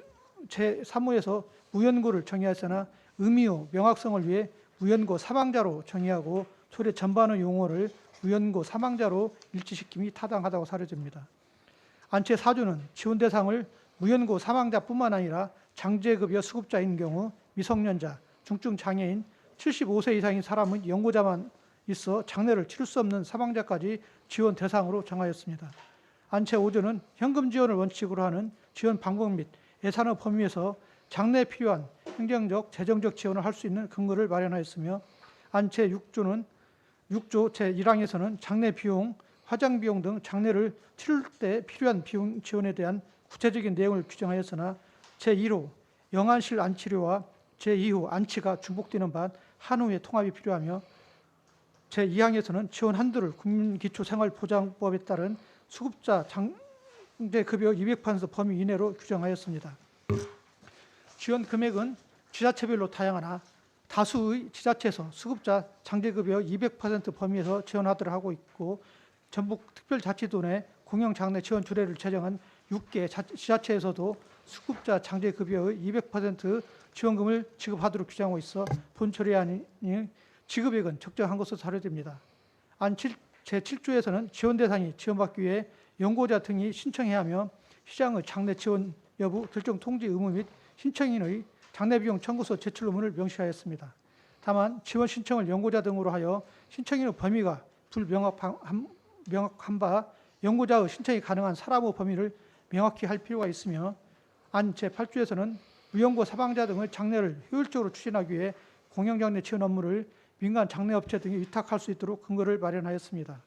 제3호에서 무연고를 정의하였으나 의미요 명확성을 위해 무연고 사망자로 정의하고 조례 전반의 용어를 무연고 사망자로 일치시킴이 타당하다고 사료됩니다. 안채 4조는 지원 대상을 무연고 사망자뿐만 아니라 장제급여 수급자인 경우 미성년자, 중증 장애인, 75세 이상인 사람은 연고자만 있어 장례를 치를 수 없는 사망자까지 지원 대상으로 정하였습니다. 안채 5조는 현금 지원을 원칙으로 하는 지원 방법 및 예산의 범위에서 장래에 필요한 행정적, 재정적 지원을 할 수 있는 근거를 마련하였으며 안채 6조는 6조 제1항에서는 장례 비용, 화장 비용 등 장례를 치를 때 필요한 비용 지원에 대한 구체적인 내용을 규정하였으나 제1호 영안실 안치료와 제2호 안치가 중복되는 반 한후의 통합이 필요하며 제2항에서는 지원 한도를 국민기초생활보장법에 따른 수급자 장제급여 200% 범위 이내로 규정하였습니다. 지원 금액은 지자체별로 다양하나 다수의 지자체에서 수급자 장제급여 200% 범위에서 지원하도록 하고 있고 전북특별자치도 내 공영장례 지원 조례를 제정한 6개 지자체에서도 수급자 장제급여의 200% 지원금을 지급하도록 규정하고 있어 본 조례안이 지급액은 적정한 것으로 사료됩니다. 안 제7조에서는 지원 대상이 지원받기 위해 연고자 등이 신청해야 하며 시장의 장례 지원 여부 결정 통지 의무 및 신청인의 장례비용 청구서 제출 의무를 명시하였습니다. 다만 지원 신청을 연고자 등으로 하여 신청인의 범위가 불명확한 바 연고자의 신청이 가능한 사람의 범위를 명확히 할 필요가 있으며 안 제8조에서는 무연고 사망자 등의 장례를 효율적으로 추진하기 위해 공영장례 지원 업무를 민간 장례업체 등이 위탁할 수 있도록 근거를 마련하였습니다.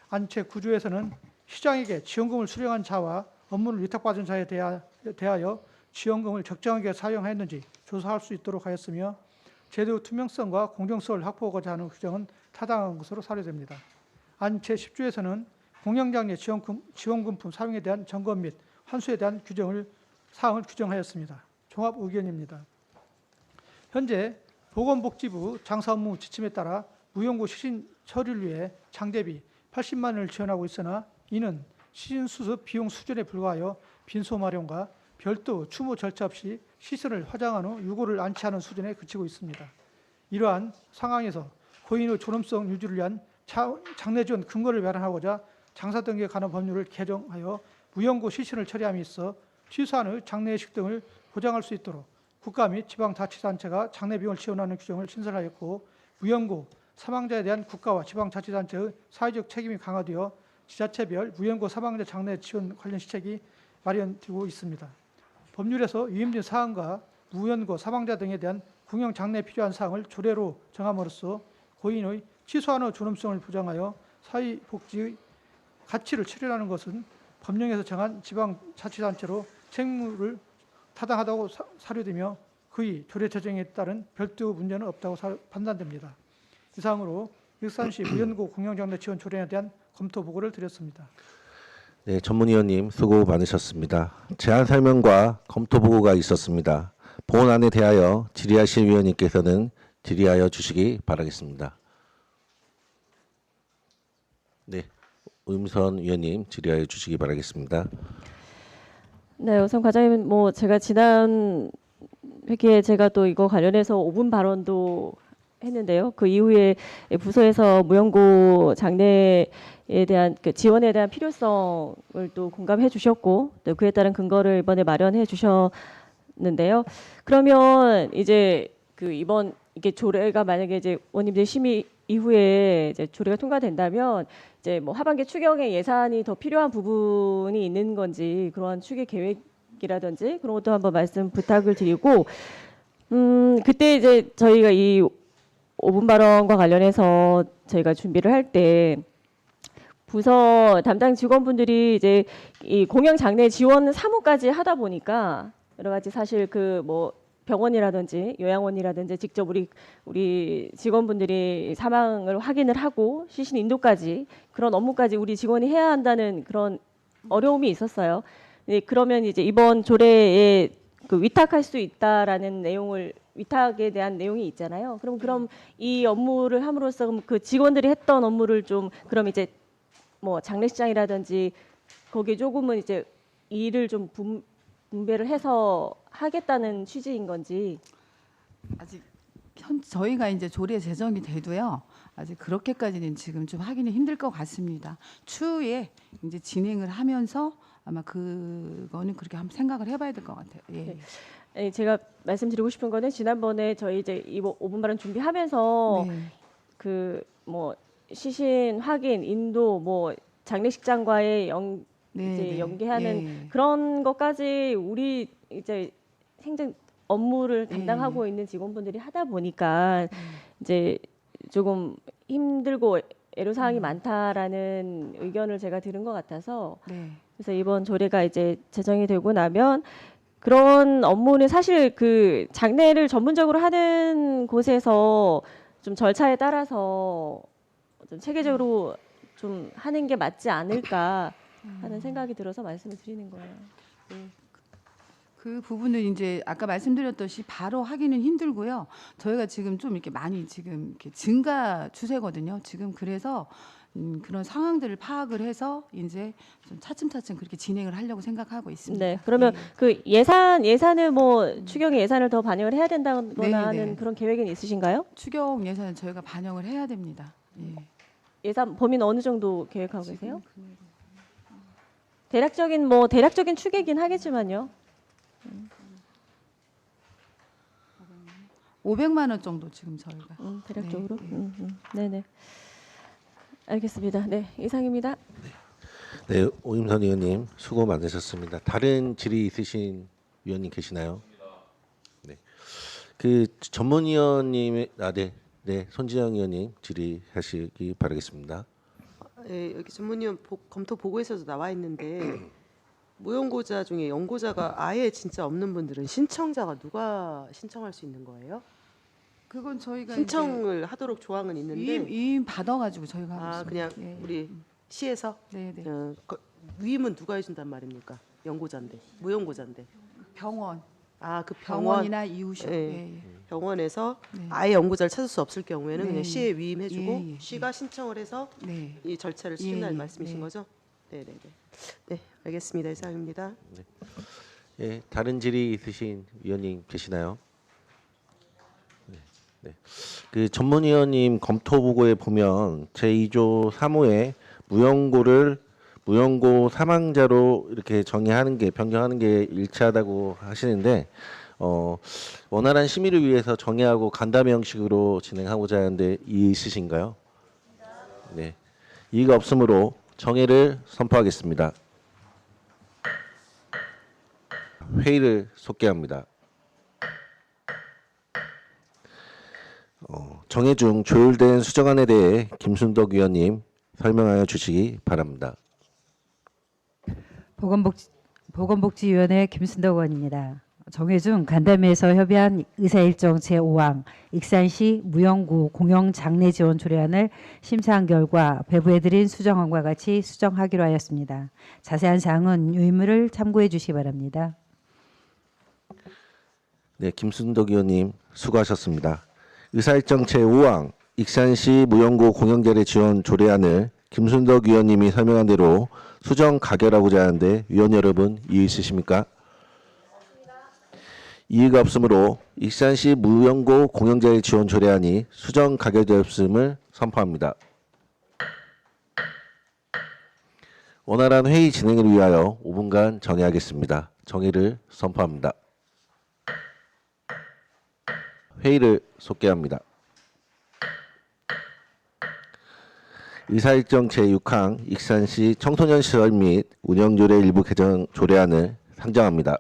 안 제9조에서는 시장에게 지원금을 수령한 자와 업무를 위탁받은 자에 대하여 지원금을 적정하게 사용하였는지 조사할 수 있도록 하였으며 제도 투명성과 공정성을 확보하고자 하는 규정은 타당한 것으로 사료됩니다. 안 제10조에서는 공영장례 지원금품 사용에 대한 점검 및 환수에 대한 사항을 규정하였습니다. 종합 의견입니다. 현재 보건복지부 장사업무 지침에 따라 무연고 시신 처리를 위해 장대비 80만 원을 지원하고 있으나 이는 시신 수습 비용 수준에 불과하여 빈소 마련과 별도 추모 절차 없이 시신을 화장한 후 유골을 안치하는 수준에 그치고 있습니다. 이러한 상황에서 고인의 존엄성 유지를 위한 장례 지원 근거를 마련하고자 장사 등에 관한 법률을 개정하여 무연고 시신을 처리함에 있어 취소한 장례식 등을 보장할 수 있도록 국가 및 지방자치단체가 장례 비용을 지원하는 규정을 신설하였고 무연고 사망자에 대한 국가와 지방자치단체의 사회적 책임이 강화되어 지자체별 무연고 사망자 장례 지원 관련 시책이 마련되고 있습니다. 법률에서 위임된 사항과 무연고 사망자 등에 대한 공영 장례에 필요한 사항을 조례로 정함으로써 고인의 취소한 존엄성을 보장하여 사회복지의 가치를 실현하는 것은 법령에서 정한 지방자치단체로 책무를 타당하다고 사료되며 그의 조례 제정에 따른 별도 문제는 없다고 판단됩니다. 이상으로 익산시 무연고 공영장례 지원 조례에 대한 검토 보고를 드렸습니다. 네, 전문위원님 수고 많으셨습니다. 제안 설명과 검토 보고가 있었습니다. 본안에 대하여 질의하실 위원님께서는 질의하여 주시기 바라겠습니다. 네, 음선 위원님 질의하여 주시기 바라겠습니다. 네, 우선 과장님, 제가 지난 회기에 제가 또 이거 관련해서 5분 발언도 했는데요. 그 이후에 부서에서 무연고 장례에 대한 지원에 대한 필요성을 또 공감해 주셨고, 또 그에 따른 근거를 이번에 마련해 주셨는데요. 그러면 이제 이번 이게 조례가 만약에 이제 원님들 심의 이후에 이제 조례가 통과된다면 이제 하반기 추경에 예산이 더 필요한 부분이 있는 건지 그러한 추계 계획이라든지 그런 것도 한번 말씀 부탁을 드리고 그때 이제 저희가 이 5분 발언과 관련해서 저희가 준비를 할 때 부서 담당 직원분들이 이제 이 공영 장례 지원 사무까지 하다 보니까 여러 가지 사실 병원이라든지 요양원이라든지 직접 우리 직원분들이 사망을 확인을 하고 시신 인도까지 그런 업무까지 우리 직원이 해야 한다는 그런 어려움이 있었어요. 네, 그러면 이제 이번 조례에 위탁할 수 있다라는 내용을 위탁에 대한 내용이 있잖아요. 그럼 이 업무를 함으로써 그 직원들이 했던 업무를 좀 그럼 이제 장례식장이라든지 거기에 조금은 이제 일을 좀 분배를 해서 하겠다는 취지인 건지. 아직 저희가 이제 조례 제정이 돼도요. 아직 그렇게까지는 지금 좀 하기는 힘들 것 같습니다. 추후에 이제 진행을 하면서 아마 그거는 그렇게 한번 생각을 해봐야 될 것 같아요. 예. 네. 네, 제가 말씀드리고 싶은 거는 지난번에 저희 이제 이 5분 발언 준비하면서 네. 그 뭐 시신 확인, 인도, 뭐 장례식장과의 네, 이제 네. 연계하는 예. 그런 것까지 우리 이제 행정 업무를 담당하고 있는 직원분들이 하다 보니까 이제 조금 힘들고 애로사항이 많다라는 의견을 제가 들은 것 같아서 네. 그래서 이번 조례가 이제 제정이 되고 나면 그런 업무는 사실 그 장례를 전문적으로 하는 곳에서 좀 절차에 따라서 좀 체계적으로 좀 하는 게 맞지 않을까 하는 생각이 들어서 말씀을 드리는 거예요. 네. 그 부분은 이제 아까 말씀드렸듯이 바로 하기는 힘들고요. 저희가 지금 좀 이렇게 많이 지금 이렇게 증가 추세거든요. 지금 그래서 그런 상황들을 파악을 해서 이제 좀 차츰차츰 그렇게 진행을 하려고 생각하고 있습니다. 네, 그러면 예. 그 예산을 뭐 추경 예산을 더 반영을 해야 된다거나 네, 하는 네. 그런 계획은 있으신가요? 추경 예산은 저희가 반영을 해야 됩니다. 예. 예산 범위는 어느 정도 계획하고 계세요? 대략적인 추계긴 하겠지만요. 500만 원 정도 지금 저희가. 대략적으로. 네, 네네. 알겠습니다. 네, 이상입니다. 네, 오임선 의원님 수고 많으셨습니다. 다른 질의 있으신 위원님 계시나요? 네, 그 전문위원님, 네, 손지영 의원님 질의하시기 바라겠습니다. 예, 여기 전문위원 검토 보고에서도 나와 있는데 무연고자 중에 연고자가 아예 진짜 없는 분들은 신청자가 누가 신청할 수 있는 거예요? 그건 저희가 신청을 하도록 조항은 있는데 위임 받아가지고 저희가 하고 있습니다. 그냥 예. 우리 시에서 네네. 위임은 누가 해준단 말입니까? 연고자인데 무연고자인데 병원, 그 병원 병원이나 이웃이요. 예. 예, 예. 병원에서 네. 아예 연고자를 찾을 수 없을 경우에는 네. 그냥 시에 위임해주고 예, 예, 시가 신청을 해서 네. 이 절차를 시킨다는 예, 말씀이신 네. 거죠? 네네네. 네, 알겠습니다. 이상입니다. 예, 다른 질의 있으신 위원님 계시나요? 네. 그 전문위원님 검토 보고에 보면 제2조 3호에 무연고 사망자로 이렇게 정의하는 게 변경하는 게 일치하다고 하시는데 원활한 심의를 위해서 정의하고 간담회 형식으로 진행하고자 하는데 이의 있으신가요? 네. 이의가 없으므로 정의를 선포하겠습니다. 회의를 속개합니다. 정의 중 조율된 수정안에 대해 김순덕 위원님 설명하여 주시기 바랍니다. 보건복지위원회 김순덕 의원입니다. 정해준 간담회에서 협의한 의사일정 제5항 익산시 무연고 공영장례지원 조례안을 심사한 결과 배부해드린 수정안과 같이 수정하기로 하였습니다. 자세한 사항은 유의물을 참고해 주시기 바랍니다. 네, 김순덕 의원님 수고하셨습니다. 의사일정 제5항 익산시 무연고 공영장례 지원 조례안을 김순덕 의원님이 설명한 대로 수정 가결하고자 하는데 위원 여러분 이의 있으십니까? 이의가 없으므로 익산시 무연고 공영장례 지원 조례안이 수정 가결되었음을 선포합니다. 원활한 회의 진행을 위하여 5분간 정회하겠습니다. 정의를 선포합니다. 회의를 속개합니다. 의사일정 제6항 익산시 청소년 시설 및 운영조례 일부 개정 조례안을 상정합니다.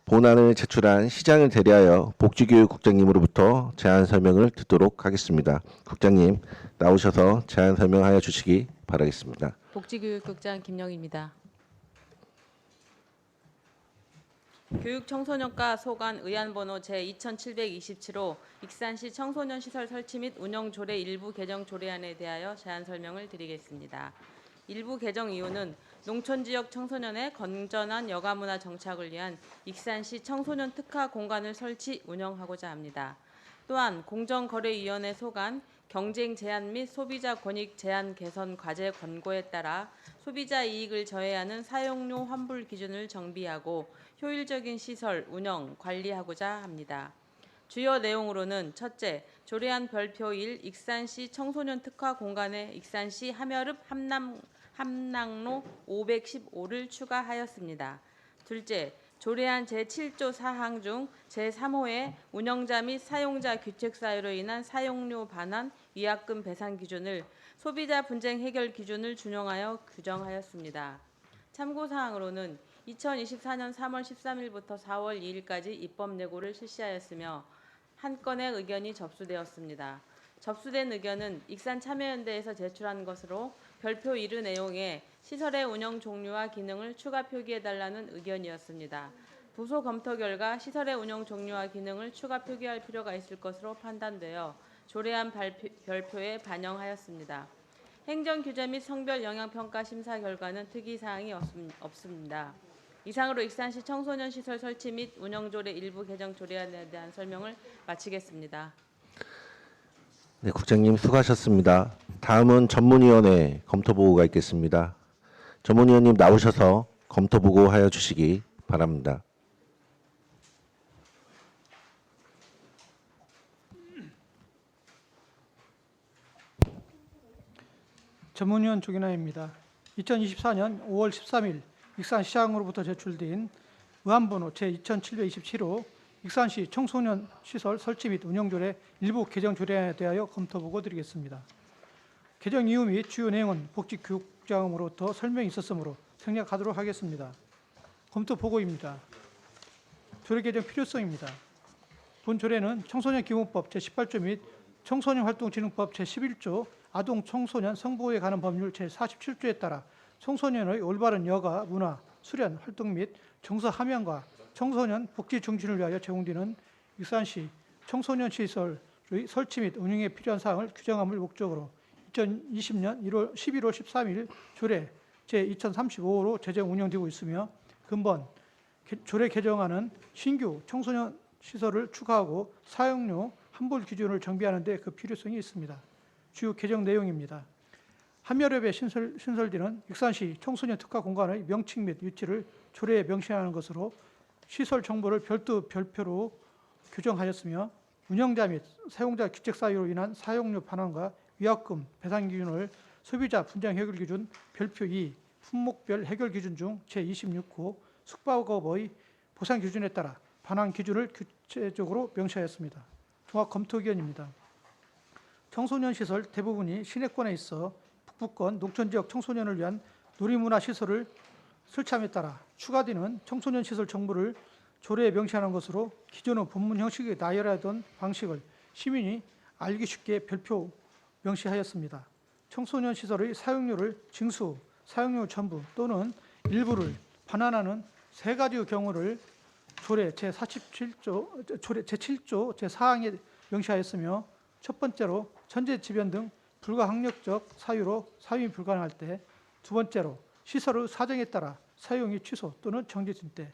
본안을 제출한 시장을 대리하여 복지교육국장님으로부터 제안 설명을 듣도록 하겠습니다. 국장님 나오셔서 제안 설명하여 주시기 바라겠습니다. 복지교육국장 김영희입니다. 교육청소년과 소관 의안번호 제2727호 익산시 청소년 시설 설치 및 운영 조례 일부 개정 조례안에 대하여 제안 설명을 드리겠습니다. 일부 개정 이유는 농촌지역 청소년의 건전한 여가문화 정착을 위한 익산시 청소년 특화 공간을 설치 운영하고자 합니다. 또한 공정거래위원회 소관 경쟁 제한 및 소비자 권익 제한 개선 과제 권고에 따라 소비자 이익을 저해하는 사용료 환불 기준을 정비하고 효율적인 시설 운영 관리하고자 합니다. 주요 내용으로는 첫째, 조례안 별표 1 익산시 청소년 특화 공간에 익산시 함여읍 함낭로 515를 추가하였습니다. 둘째, 조례안 제7조 사항 중 제3호의 운영자 및 사용자 규칙 사유로 인한 사용료 반환, 위약금 배상 기준을 소비자 분쟁 해결 기준을 준용하여 규정하였습니다. 참고사항으로는 2024년 3월 13일부터 4월 2일까지 입법 예고를 실시하였으며 한 건의 의견이 접수되었습니다. 접수된 의견은 익산참여연대에서 제출한 것으로 별표 1의 내용에 시설의 운영 종류와 기능을 추가 표기해달라는 의견이었습니다. 부서 검토 결과 시설의 운영 종류와 기능을 추가 표기할 필요가 있을 것으로 판단되어 조례안 별표에 반영하였습니다. 행정규제 및 성별 영향평가 심사 결과는 특이사항이 없습니다. 이상으로 익산시 청소년 시설 설치 및 운영조례 일부 개정 조례안에 대한 설명을 마치겠습니다. 네, 국장님 수고하셨습니다. 다음은 전문위원회 검토보고가 있겠습니다. 전문위원님 나오셔서 검토보고하여 주시기 바랍니다. 전문위원 조기나입니다. 2024년 5월 13일 익산시장으로부터 제출된 의안번호 제2727호 익산시 청소년 시설 설치 및 운영조례 일부 개정 조례안에 대하여 검토보고 드리겠습니다. 개정 이유 및 주요 내용은 복지교육장으로부터 설명이 있었으므로 생략하도록 하겠습니다. 검토보고입니다. 조례 개정 필요성입니다. 본 조례는 청소년기본법 제18조 및 청소년활동진흥법 제11조 아동 청소년 성보호에 관한 법률 제47조에 따라 청소년의 올바른 여가, 문화, 수련, 활동 및 정서 함양과 청소년 복지 증진을 위하여 제공되는 익산시 청소년 시설의 설치 및 운영에 필요한 사항을 규정함을 목적으로 2020년 11월 13일 조례 제2035호로 제정 운영되고 있으며 근본 조례 개정안은 신규 청소년 시설을 추가하고 사용료 환불 기준을 정비하는 데 그 필요성이 있습니다. 주요 개정 내용입니다. 함여읍에 신설되는 익산시 청소년 특화 공간의 명칭 및 위치를 조례에 명시하는 것으로 시설 정보를 별표로 규정하였으며 운영자 및 사용자 규칙 사유로 인한 사용료 반환과 위약금 배상 기준을 소비자 분쟁 해결 기준 별표 2 품목별 해결 기준 중 제26호 숙박업의 보상 기준에 따라 반환 기준을 구체적으로 명시하였습니다. 종합 검토 의견입니다. 청소년 시설 대부분이 시내권에 있어 북부권 농촌지역 청소년을 위한 놀이문화 시설을 설치함에 따라 추가되는 청소년 시설 정보를 조례에 명시하는 것으로 기존의 본문 형식에 나열하던 방식을 시민이 알기 쉽게 별표 명시하였습니다. 청소년 시설의 사용료를 징수, 사용료 전부 또는 일부를 반환하는 세 가지의 경우를 조례 제47조, 조례 제7조 제4항에 명시하였으며 첫 번째로 천재지변 등 불가항력적 사유로 사용이 불가능할 때, 두 번째로 시설의 사정에 따라 사용이 취소 또는 정지된 때,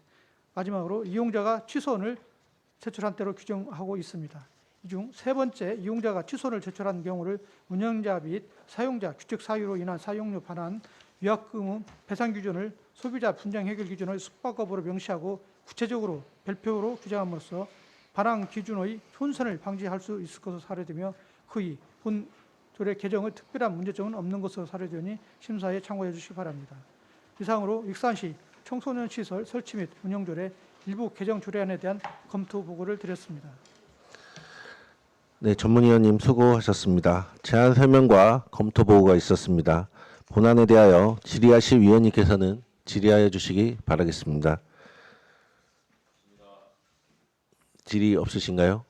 마지막으로 이용자가 취소원을 제출한 때로 규정하고 있습니다. 이 중 세 번째 이용자가 취소원을 제출한 경우를 운영자 및 사용자 규칙 사유로 인한 사용료 반환, 위약금 배상 기준을 소비자 분쟁 해결 기준의 숙박업으로 명시하고 구체적으로 별표로 규정함으로써 반환 기준의 혼선을 방지할 수 있을 것으로 사례되며 그이 본 조례 개정의 특별한 문제점은 없는 것으로 사례되니 심사에 참고해 주시기 바랍니다. 이상으로 익산시 청소년 시설 설치 및 운영조례 일부 개정 조례안에 대한 검토 보고를 드렸습니다. 네, 전문위원님 수고하셨습니다. 제안 설명과 검토 보고가 있었습니다. 본안에 대하여 질의하실 위원님께서는 질의하여 주시기 바라겠습니다. 질의 없으신가요?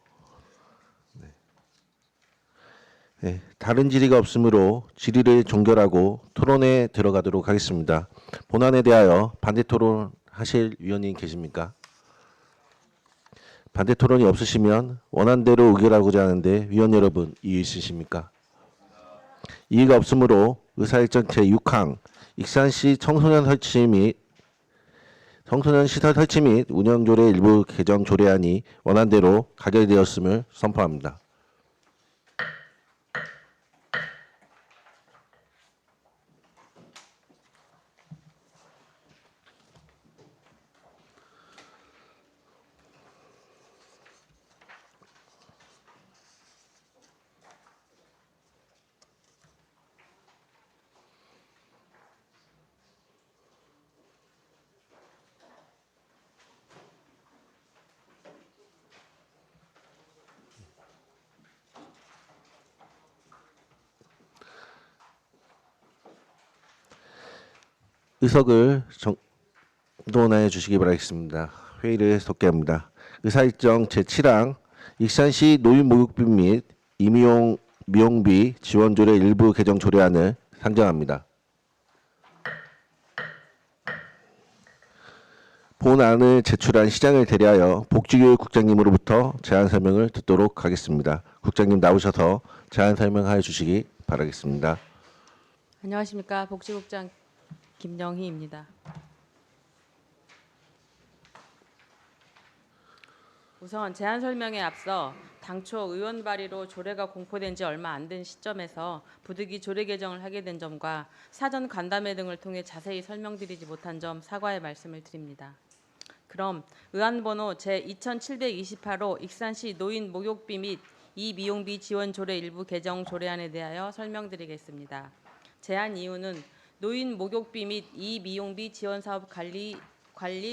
네, 다른 질의가 없으므로 질의를 종결하고 토론에 들어가도록 하겠습니다. 본안에 대하여 반대 토론하실 위원님 계십니까? 반대 토론이 없으시면 원안대로 의결하고자 하는데 위원 여러분 이의 있으십니까? 이의가 없으므로 의사일정 제6항 익산시 청소년 시설 설치 및 운영조례 일부 개정 조례안이 원안대로 가결되었음을 선포합니다. 의석을 정돈하여 주시기 바라겠습니다. 회의를 속개합니다. 의사일정 제7항 익산시 노인목욕비 및 미용비 지원조례 일부 개정 조례안을 상정합니다. 본안을 제출한 시장을 대리하여 복지교육국장님으로부터 제안 설명을 듣도록 하겠습니다. 국장님 나오셔서 제안 설명하여 주시기 바라겠습니다. 안녕하십니까. 복지국장 김영희입니다. 우선 제안 설명에 앞서 당초 의원 발의로 조례가 공포된 지 얼마 안 된 시점에서 부득이 조례 개정을 하게 된 점과 사전 간담회 등을 통해 자세히 설명드리지 못한 점 사과의 말씀을 드립니다. 그럼 의안번호 제2728호 익산시 노인 목욕비 및 이미용비 지원 조례 일부 개정 조례안에 대하여 설명드리겠습니다. 제안 이유는 노인 목욕비 및 이미용비 지원 사업 관리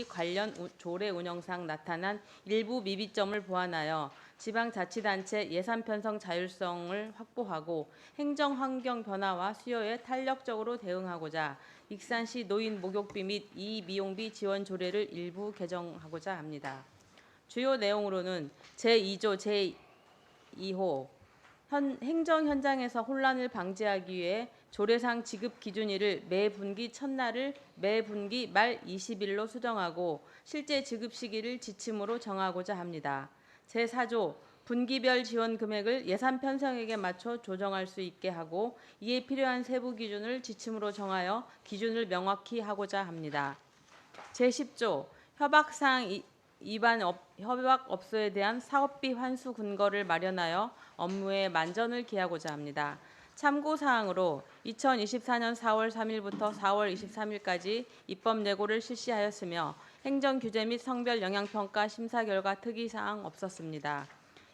관련 조례 운영상 나타난 일부 미비점을 보완하여 지방자치단체 예산 편성 자율성을 확보하고 행정 환경 변화와 수요에 탄력적으로 대응하고자 익산시 노인 목욕비 및 이미용비 지원 조례를 일부 개정하고자 합니다. 주요 내용으로는 제2조 제2호 행정 현장에서 혼란을 방지하기 위해 조례상 지급 기준일을 매 분기 첫날을 매 분기 말 20일로 수정하고 실제 지급 시기를 지침으로 정하고자 합니다. 제4조 분기별 지원 금액을 예산 편성액에 맞춰 조정할 수 있게 하고 이에 필요한 세부 기준을 지침으로 정하여 기준을 명확히 하고자 합니다. 제10조 협약사항 위반 협약업소에 대한 사업비 환수 근거를 마련하여 업무의 만전을 기하고자 합니다. 참고사항으로 2024년 4월 3일부터 4월 23일까지 입법 예고를 실시하였으며 행정규제 및 성별 영향평가 심사 결과 특이사항 없었습니다.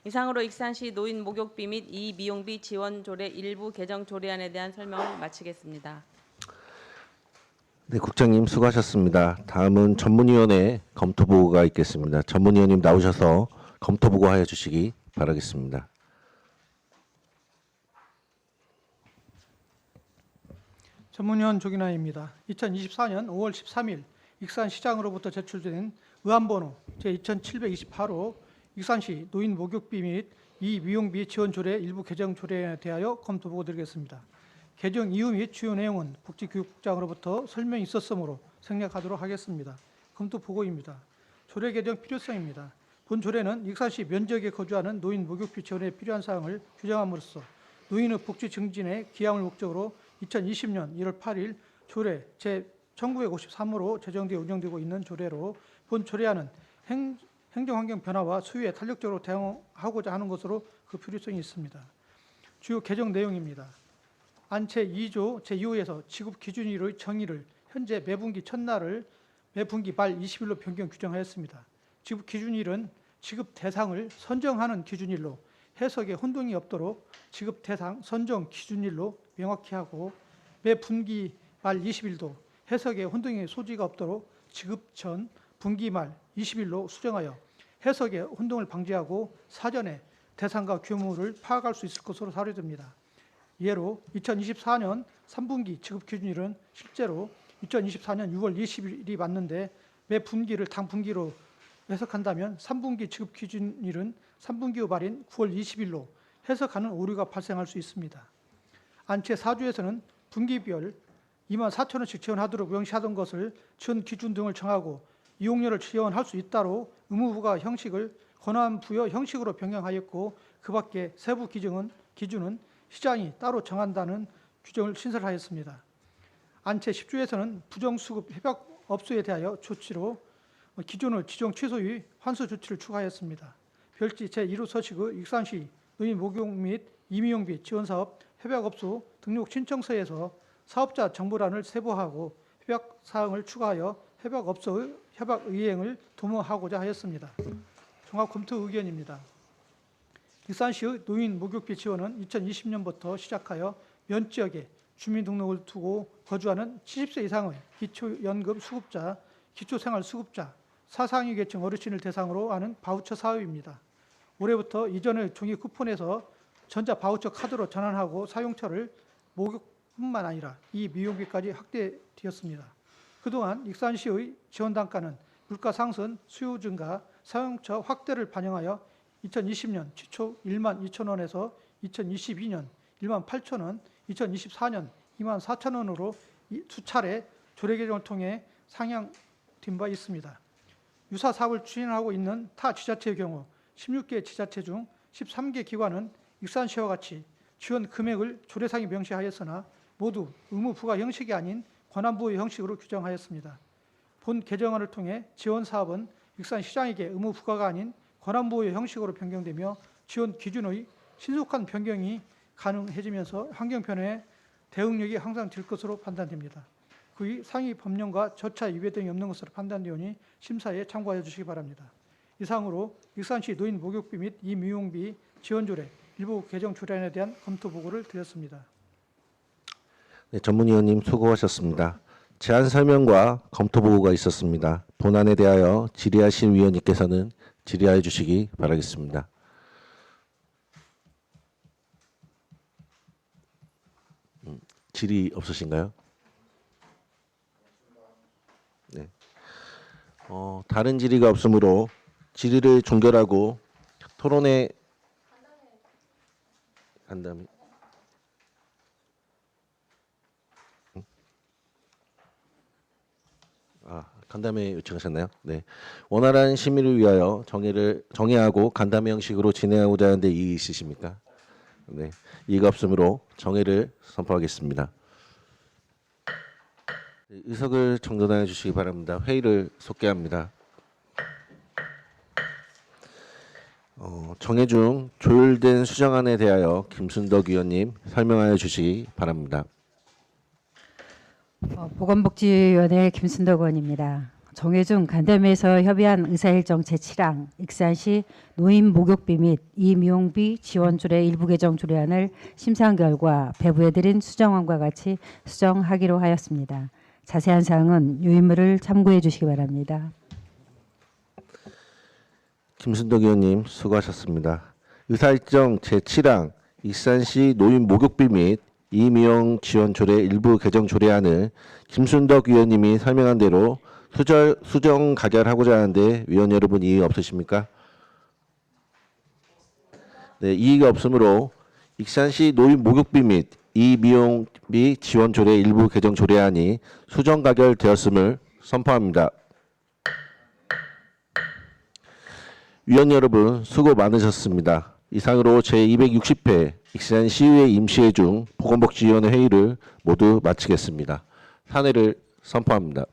이상으로 익산시 노인 목욕비 및 이미용비 지원 조례 일부 개정 조례안에 대한 설명을 마치겠습니다. 네, 국장님 수고하셨습니다. 다음은 전문위원회 검토보고가 있겠습니다. 전문위원님 나오셔서 검토보고하여 주시기 바라겠습니다. 전문위원 조기나입니다. 2024년 5월 13일 익산시장으로부터 제출된 의안번호 제2728호 익산시 노인 목욕비 및 이미용비 지원 조례 일부 개정 조례에 대하여 검토보고 드리겠습니다. 개정 이유 및 주요 내용은 복지교육국장으로부터 설명이 있었으므로 생략하도록 하겠습니다. 검토 보고입니다. 조례 개정 필요성입니다. 본 조례는 익산시 면적에 거주하는 노인 목욕비 지원에 필요한 사항을 규정함으로써 노인의 복지 증진에 기함을 목적으로 2020년 1월 8일 조례 제1953호로 제정되어 운영되고 있는 조례로 본 조례안은 행정환경 변화와 수요에 탄력적으로 대응하고자 하는 것으로 그 필요성이 있습니다. 주요 개정 내용입니다. 안채 2조 제2호에서 지급 기준일의 정의를 현재 매분기 첫날을 매분기 말 20일로 변경 규정하였습니다. 지급 기준일은 지급 대상을 선정하는 기준일로 해석에 혼동이 없도록 지급 대상 선정 기준일로 명확히 하고 매 분기 말 20일도 해석에 혼동의 소지가 없도록 지급 전 분기 말 20일로 수정하여 해석의 혼동을 방지하고 사전에 대상과 규모를 파악할 수 있을 것으로 사료됩니다. 예로 2024년 3분기 지급 기준일은 실제로 2024년 6월 20일이 맞는데 매 분기를 당분기로 해석한다면 3분기 지급 기준일은 3분기 후 말인 9월 20일로 해석하는 오류가 발생할 수 있습니다. 안채 4조에서는 분기별 24,000원씩 지원하도록 명시하던 것을 지원 기준 등을 정하고 이용료를 지원할 수 있다로 의무부가 형식을 권한 부여 형식으로 변경하였고 그 밖에 세부 기준은 시장이 따로 정한다는 규정을 신설하였습니다. 안채 10조에서는 부정수급 협약업소에 대하여 조치로 기존의 지정 취소의 환수 조치를 추가하였습니다. 별지 제1호 서식의 익산시 노인 목욕 및 이미용비 지원사업 협약업소 등록 신청서에서 사업자 정보란을 세부하고 협약사항을 추가하여 협약업소의 협약의행을 도모하고자 하였습니다. 종합검토 의견입니다. 익산시의 노인 목욕비 지원은 2020년부터 시작하여 면지역에 주민등록을 두고 거주하는 70세 이상의 기초연금 수급자, 기초생활수급자, 사상위 계층 어르신을 대상으로 하는 바우처 사업입니다. 올해부터 이전의 종이 쿠폰에서 전자 바우처 카드로 전환하고 사용처를 목욕뿐만 아니라 이 미용비까지 확대되었습니다. 그동안 익산시의 지원 단가는 물가 상승, 수요 증가, 사용처 확대를 반영하여 2020년 최초 1만 2천 원에서 2022년 1만 8천 원, 2024년 2만 4천 원으로 두 차례 조례 개정을 통해 상향된 바 있습니다. 유사 사업을 추진하고 있는 타 지자체의 경우 16개 지자체 중 13개 기관은 익산시와 같이 지원 금액을 조례상에 명시하였으나 모두 의무 부과 형식이 아닌 권한 부여 형식으로 규정하였습니다. 본 개정안을 통해 지원 사업은 익산시장에게 의무 부과가 아닌 권한 부여 형식으로 변경되며 지원 기준의 신속한 변경이 가능해지면서 환경 변화에 대응력이 향상될 것으로 판단됩니다. 그의 상위 법령과 절차 위배 등이 없는 것으로 판단되오니 심사에 참고하여 주시기 바랍니다. 이상으로 익산시 노인 목욕비 및 이미용비 지원조례 일부 개정 조례안에 대한 검토 보고를 드렸습니다. 네, 전문위원님 수고하셨습니다. 제안 설명과 검토 보고가 있었습니다. 본안에 대하여 질의하신 위원님께서는 질의하여 주시기 바라겠습니다. 질의 없으신가요? 네. 다른 질의가 없으므로 질의를 종결하고 토론회 간담회 간담회 요청하셨나요? 네. 원활한 심의를 위하여 정회하고 간담회 형식으로 진행하고자 하는데 이의 있으십니까? 네. 이의가 없으므로 정회를 선포하겠습니다. 의석을 정돈하여 주시기 바랍니다. 회의를 속개합니다. 정회 중 조율된 수정안에 대하여 김순덕 위원님 설명하여 주시기 바랍니다. 보건복지위원회 김순덕 의원입니다. 정회 중 간담회에서 협의한 의사일정 제7항 익산시 노인 목욕비 및 이미용비 지원조례 일부 개정 조례안을 심사한 결과 배부해드린 수정안과 같이 수정하기로 하였습니다. 자세한 사항은 유인물을 참고해 주시기 바랍니다. 김순덕 의원님 수고하셨습니다. 의사일정 제7항 익산시 노인 목욕비 및 이미용 지원 조례 일부 개정 조례안을 김순덕 위원님이 설명한 대로 수정 가결하고자 하는데 위원 여러분 이의 없으십니까? 네, 이의가 없으므로 익산시 노인 목욕비 및 이미용비 지원 조례 일부 개정 조례안이 수정 가결되었음을 선포합니다. 위원 여러분 수고 많으셨습니다. 이상으로 제260회 익산시의회 임시회 중 보건복지위원회 회의를 모두 마치겠습니다. 사내를 선포합니다.